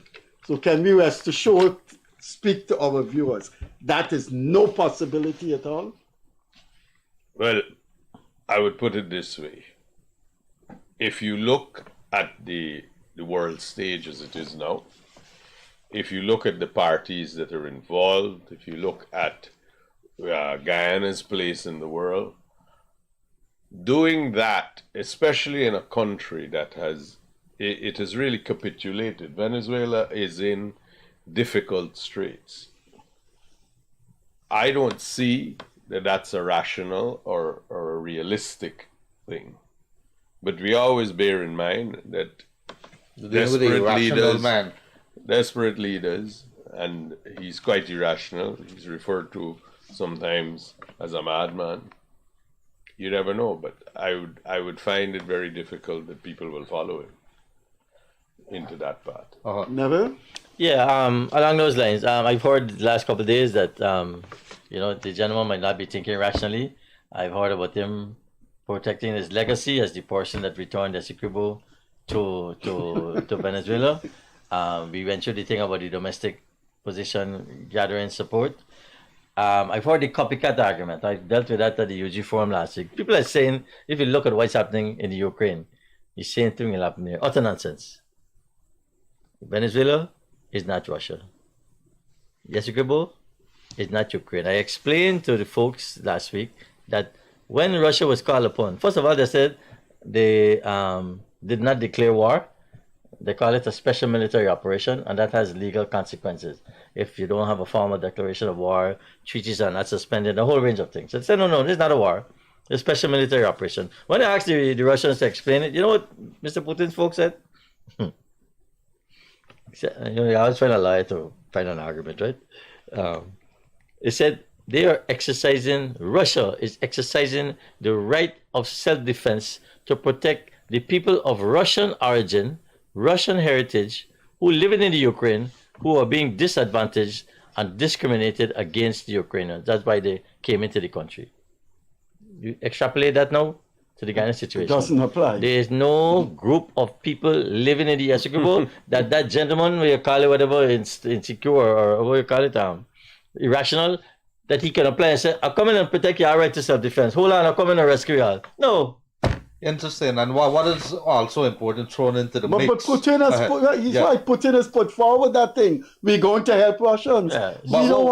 So can we rest assured, speak to our viewers, that is no possibility at all? Well, I would put it this way. If you look at the world stage as it is now, if you look at the parties that are involved, if you look at Guyana's place in the world, doing that, especially in a country that has really capitulated. Venezuela is in difficult straits. I don't see that that's a rational or a realistic thing. But we always bear in mind that desperate leaders, and he's quite irrational. He's referred to sometimes as a madman. You never know, but I would find it very difficult that people will follow him. into that part. Neville? Yeah, along those lines, I've heard the last couple of days that, the gentleman might not be thinking rationally. I've heard about him protecting his legacy as the person that returned Essequibo to Venezuela. We went through the thing about the domestic position gathering support. I've heard the copycat argument. I dealt with that at the UG forum last week. People are saying, if you look at what's happening in the Ukraine, the same thing will happen here. Utter nonsense. Venezuela is not Russia. Essequibo is not Ukraine. I explained to the folks last week that when Russia was called upon, first of all, they said they did not declare war. They call it a special military operation, and that has legal consequences. If you don't have a formal declaration of war, treaties are not suspended, a whole range of things. They said, no, this is not a war. It's a special military operation. When I asked the Russians to explain it, you know what Mr. Putin's folks said? I was trying to lie to find an argument, right? It said Russia is exercising the right of self-defense to protect the people of Russian origin, Russian heritage, who live in the Ukraine, who are being disadvantaged and discriminated against the Ukrainians. That's why they came into the country. You extrapolate that now to the Guyanese situation. It doesn't apply. There is no group of people living in the Essequibo that gentleman, you call it whatever, insecure or what you call it, irrational, that he can apply and say, I'll come in and protect your right to self-defense. Hold on, I'll come in and rescue you all. No. Interesting. And what is also important thrown into the mix? But Putin has put forward that thing. We're going to help Russians. Yeah. We don't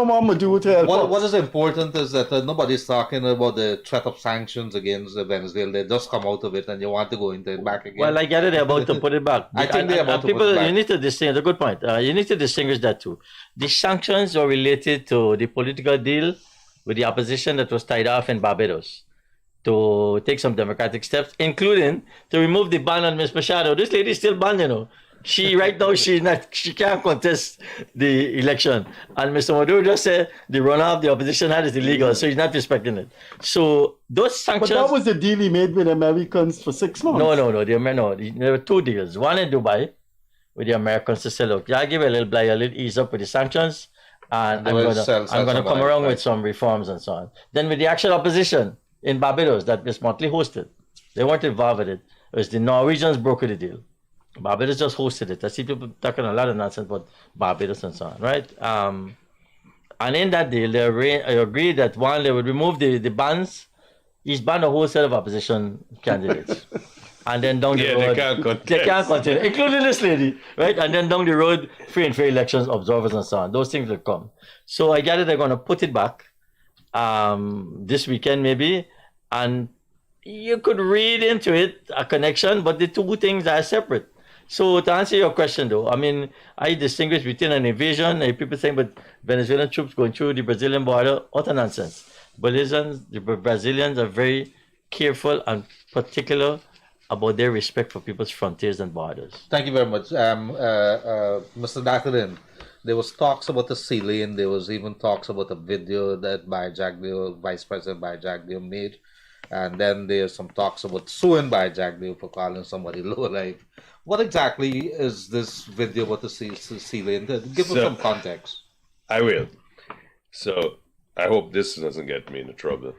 want Maduro to help us. What is important is that nobody's talking about the threat of sanctions against Venezuela. They just come out of it and you want to go into it back again. Well, I get it. They're about to put it back. I think they're about to put it back. You need to distinguish, a good point. You need to distinguish that too. The sanctions are related to the political deal with the opposition that was tied off in Barbados, to take some democratic steps, including to remove the ban on Ms. Machado. This lady is still banned, Right now, she can't contest the election. And Mr. Maduro just said the runoff the opposition had is illegal, so he's not respecting it. So those sanctions... But that was the deal he made with Americans for 6 months. No. There were two deals. One in Dubai with the Americans to say, look, I give a little ease up with the sanctions, and I'm going to come around with some reforms and so on. Then with the actual opposition in Barbados that Ms. Motley hosted. They weren't involved with it. It was the Norwegians brokered the deal. Barbados just hosted it. I see people talking a lot of nonsense about Barbados and so on, right? And in that deal, they agreed that one, they would remove the bans. He's banned a whole set of opposition candidates. And then down the road, they can't continue, including this lady, right? And then down the road, free and fair elections, observers and so on. Those things will come. So I gather they're going to put it back this weekend maybe, and you could read into it a connection, but the two things are separate. So to answer your question though, I mean, I distinguish between an invasion, people saying, but Venezuelan troops going through the Brazilian border, utter nonsense. The Brazilians are very careful and particular about their respect for people's frontiers and borders. Thank you very much. Mr. Datadin, there was talks about the sea lane. There was even talks about a video that Vice President Jagdeo made. And then there's some talks about suing Jagdeo for calling somebody low life. What exactly is this video about the sea lane? Give us some context. I will. So I hope this doesn't get me into trouble.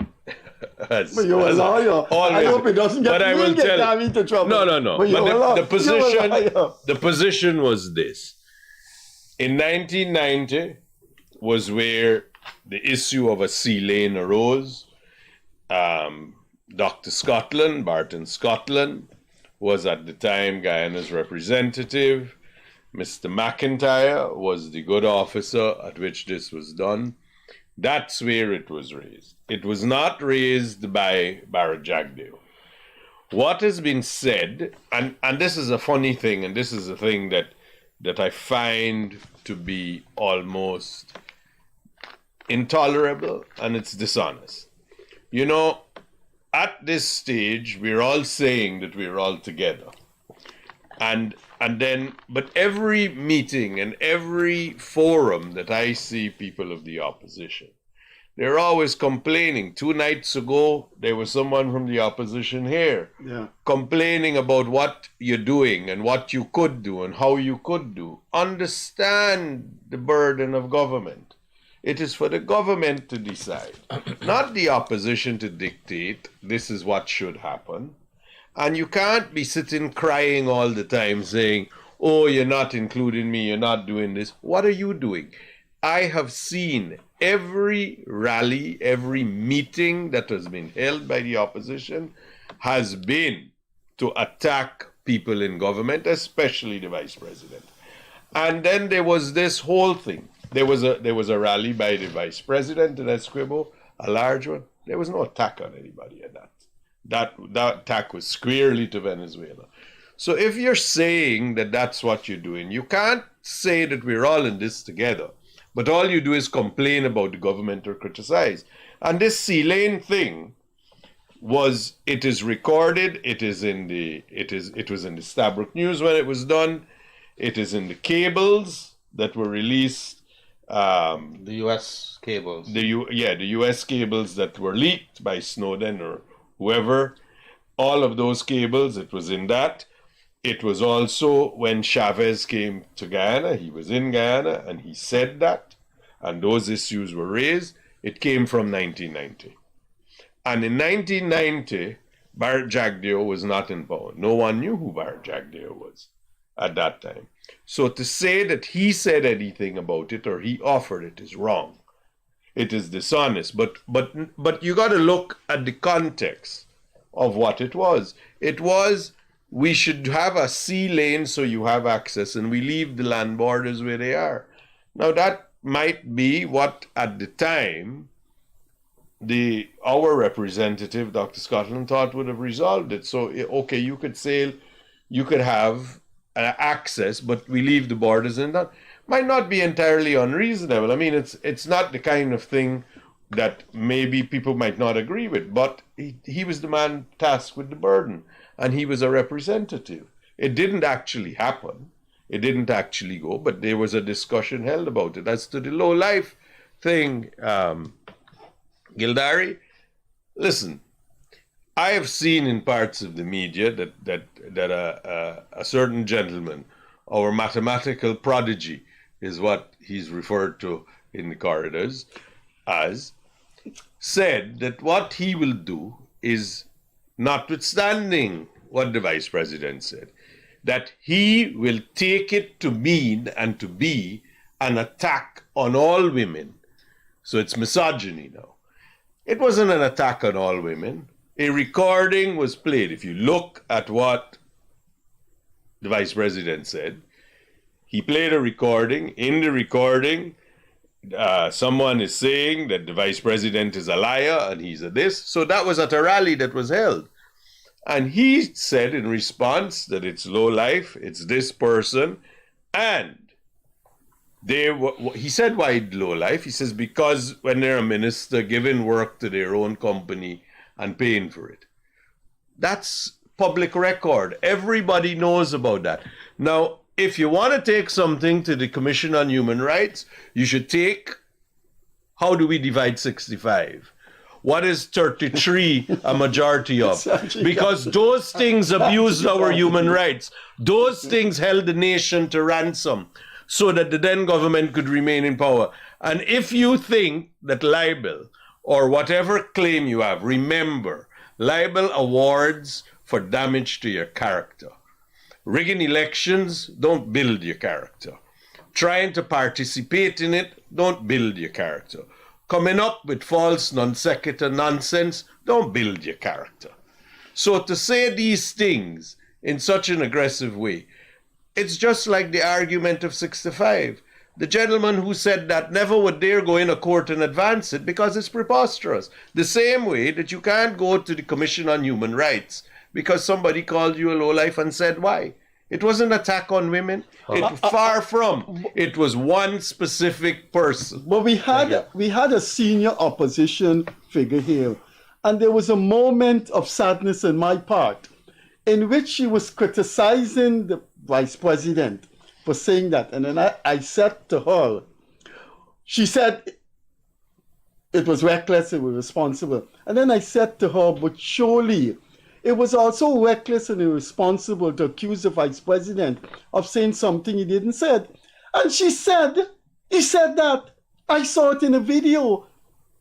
But you're a lawyer. I hope it doesn't get me into trouble. No. But the position was this. In 1990 was where the issue of a sea lane arose. Dr. Scotland, Barton Scotland, was at the time Guyana's representative. Mr. McIntyre was the good officer at which this was done. That's where it was raised. It was not raised by Barra Jagdeo. What has been said, and this is a funny thing, and this is a thing that I find to be almost intolerable, and it's dishonest. At this stage, we're all saying that we're all together. But every meeting and every forum that I see people of the opposition, They're always complaining. 2 nights ago, there was someone from the opposition here complaining about what you're doing and what you could do and how you could do. Understand the burden of government. It is for the government to decide, not the opposition to dictate this is what should happen. And you can't be sitting crying all the time saying, oh, you're not including me, you're not doing this. What are you doing? I have seen every rally, every meeting that has been held by the opposition has been to attack people in government, especially the vice president. And then there was this whole thing. There was a rally by the vice president in Essequibo, a large one. There was no attack on anybody at that. That attack was squarely to Venezuela. So if you're saying that that's what you're doing, you can't say that we're all in this together. But all you do is complain about the government or criticize. And this Sea Lane thing it is recorded. It was in the Stabroek News when it was done. It is in the cables that were released. The U.S. cables. The U.S. cables that were leaked by Snowden or whoever. All of those cables, it was in that. It was also when Chavez came to Guyana. He was in Guyana and he said that. And those issues were raised. It came from 1990. And in 1990, Bharat Jagdeo was not in power. No one knew who Bharat Jagdeo was at that time. So to say that he said anything about it or he offered it is wrong. It is dishonest. But you got to look at the context of what it was. It was, we should have a sea lane so you have access and we leave the land borders where they are. Now that might be what at the time our representative, Dr. Scotland, thought would have resolved it. So, okay, you could sail, you could have access, but we leave the borders and that might not be entirely unreasonable. I mean, it's not the kind of thing that maybe people might not agree with, but he was the man tasked with the burden, and he was a representative. It didn't actually happen. It didn't actually go, but there was a discussion held about it. As to the low life thing, Gildarie, listen, I have seen in parts of the media that a certain gentleman, our mathematical prodigy, is what he's referred to in the corridors as, said that what he will do is, notwithstanding what the vice president said, that he will take it to mean and to be an attack on all women. So it's misogyny now. It wasn't an attack on all women. A recording was played. If you look at what the vice president said, he played a recording. In the recording, someone is saying that the vice president is a liar and he's a this. So that was at a rally that was held. And he said in response that it's low life, it's this person. And he said why low life? He says because when they're a minister, giving work to their own company and paying for it. That's public record. Everybody knows about that. Now, if you want to take something to the Commission on Human Rights, you should take, how do we divide 65? What is 33 a majority of? Because those things abused our human rights. Those things held the nation to ransom so that the then government could remain in power. And if you think that libel or whatever claim you have, remember, libel awards for damage to your character. Rigging elections don't build your character. Trying to participate in it don't build your character. Coming up with false non sequitur nonsense don't build your character. So to say these things in such an aggressive way, it's just like the argument of 65. The gentleman who said that never would dare go in a court and advance it because it's preposterous. The same way that you can't go to the Commission on Human Rights because somebody called you a lowlife and said why. It wasn't an attack on women. Far from. It was one specific person. But we had a senior opposition figure here, and there was a moment of sadness on my part in which she was criticizing the vice president for saying that. And then I said to her, she said, it was reckless, it was irresponsible. And then I said to her, but surely it was also reckless and irresponsible to accuse the vice president of saying something he didn't say. And she said, he said that. I saw it in a video.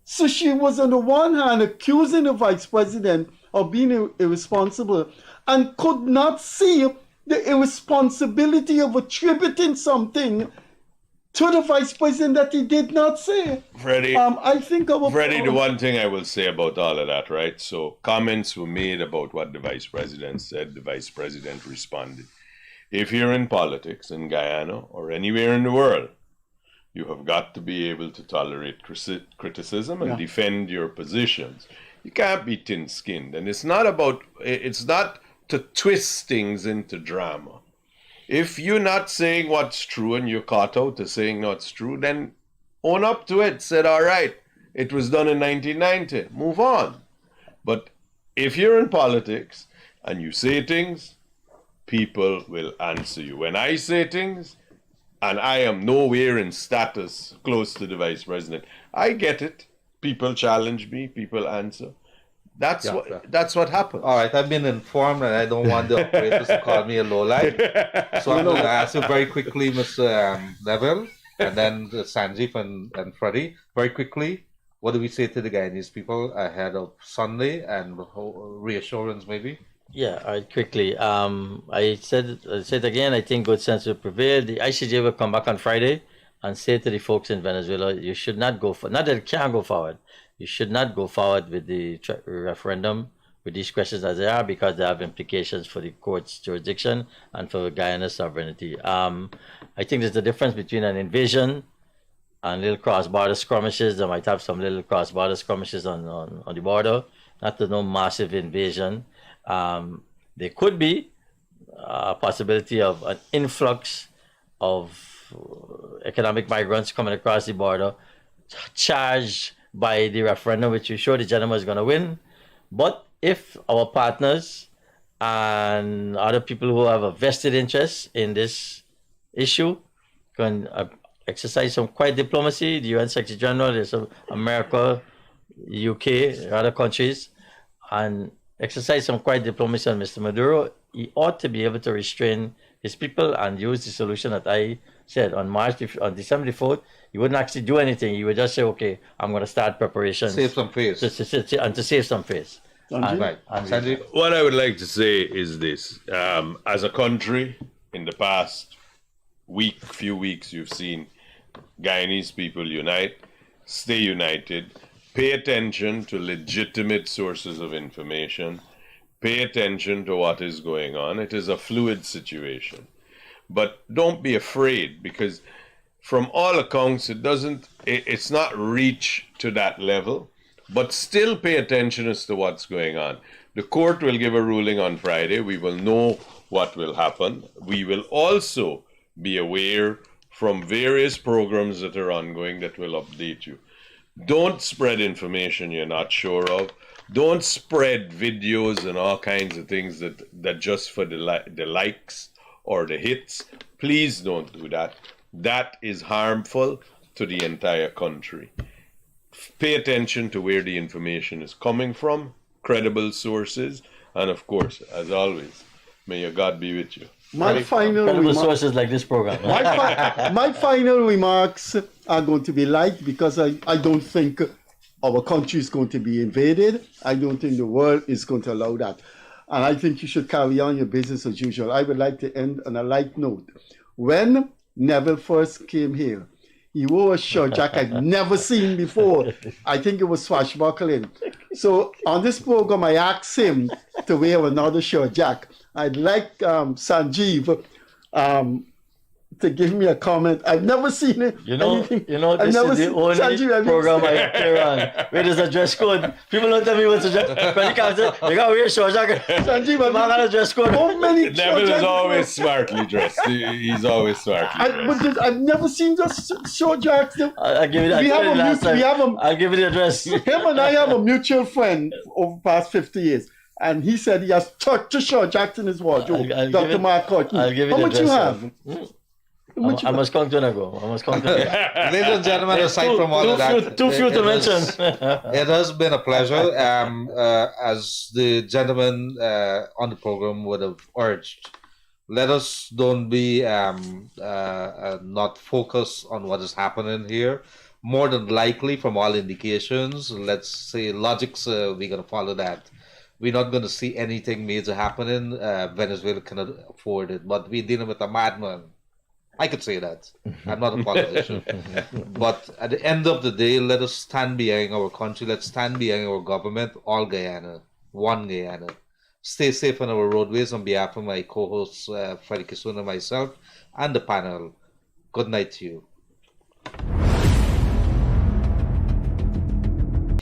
So she was on the one hand accusing the vice president of being irresponsible and could not see the irresponsibility of attributing something to the vice president that he did not say. Freddie, I think Freddie, the one thing I will say about all of that, right? So comments were made about what the vice president said. The vice president responded. If you're in politics in Guyana or anywhere in the world, you have got to be able to tolerate criticism and defend your positions. You can't be thin-skinned. And it's not to twist things into drama. If you're not saying what's true and you're caught out to saying what's true, then own up to it. Said, all right, it was done in 1990. Move on. But if you're in politics and you say things, people will answer you. When I say things, and I am nowhere in status close to the vice president, I get it. People challenge me. People answer. That's what happened. All right, I've been informed, and I don't want the operators to call me a lowlife. So I'm going to ask you very quickly, Mr. Neville, and then Sanjeev and Freddie, very quickly. What do we say to the Guyanese people ahead of Sunday, and reassurance maybe? Yeah, all right, quickly. I said again, I think good sense will prevail. The ICJ will come back on Friday and say to the folks in Venezuela, you should not go for, not that it can't go forward, you should not go forward with the referendum with these questions as they are, because they have implications for the court's jurisdiction and for Guyana's sovereignty. I think there's a difference between an invasion and little cross-border skirmishes. They might have some little cross-border skirmishes on the border, not no massive invasion. There could be a possibility of an influx of economic migrants coming across the border, charged by the referendum, which we're sure the gentleman is going to win. But if our partners and other people who have a vested interest in this issue can exercise some quiet diplomacy, the UN Secretary General, there's America, UK, other countries, and exercise some quiet diplomacy on Mr. Maduro, he ought to be able to restrain his people and use the solution that I said on December 4th. He wouldn't actually do anything. He would just say, okay, I'm going to start preparations. Save some face. To save some face. Right. Sanjeev? What I would like to say is this. As a country, in the past few weeks, you've seen Guyanese people unite, stay united, pay attention to legitimate sources of information, pay attention to what is going on. It is a fluid situation. But don't be afraid, because from all accounts, it's not reached to that level, but still pay attention as to what's going on. The court will give a ruling on Friday. We will know what will happen. We will also be aware from various programs that are ongoing that will update you. Don't spread information you're not sure of. Don't spread videos and all kinds of things that just for the likes or the hits. Please don't do that. That is harmful to the entire country. Pay attention to where the information is coming from, credible sources, and of course, as always, may your God be with you. My final sources like this program. My final remarks are going to be light, because I don't think our country is going to be invaded. I don't think the world is going to allow that. And I think you should carry on your business as usual. I would like to end on a light note. When Neville first came here, he wore a shirt jacket I'd never seen before. I think it was swashbuckling. So on this program, I asked him to wear another shirt jacket. I'd like Sanjeev to give me a comment. I've never seen it. This is the only program I appear on where there's a dress code. People don't tell me what's a dress code. You gotta wear a short jacket. Sanjeev, I'm not a dress code. Neville is always smartly dressed. He's always smartly dressed. I've never seen just short jackets. I'll give you that. I'll give you the address. Him and I have a mutual friend over the past 50 years. And he said he has 30 short jackets in his wardrobe. Dr. Mark Courtney. I'll give you How the much you address, have? I must come to Nago. I must come to Nago. Ladies and gentlemen, aside from all of that, too few to mention. It has been a pleasure. As the gentleman on the program would have urged, let us don't be not focus on what is happening here. More than likely, from all indications, let's say logics, we're going to follow that. We're not going to see anything major happening. Venezuela cannot afford it, but we're dealing with a madman. I could say that. I'm not a politician. But at the end of the day, let us stand behind our country. Let's stand behind our government, all Guyana, one Guyana. Stay safe on our roadways. On behalf of my co-hosts, Freddie Kissoon and myself, and the panel, good night to you.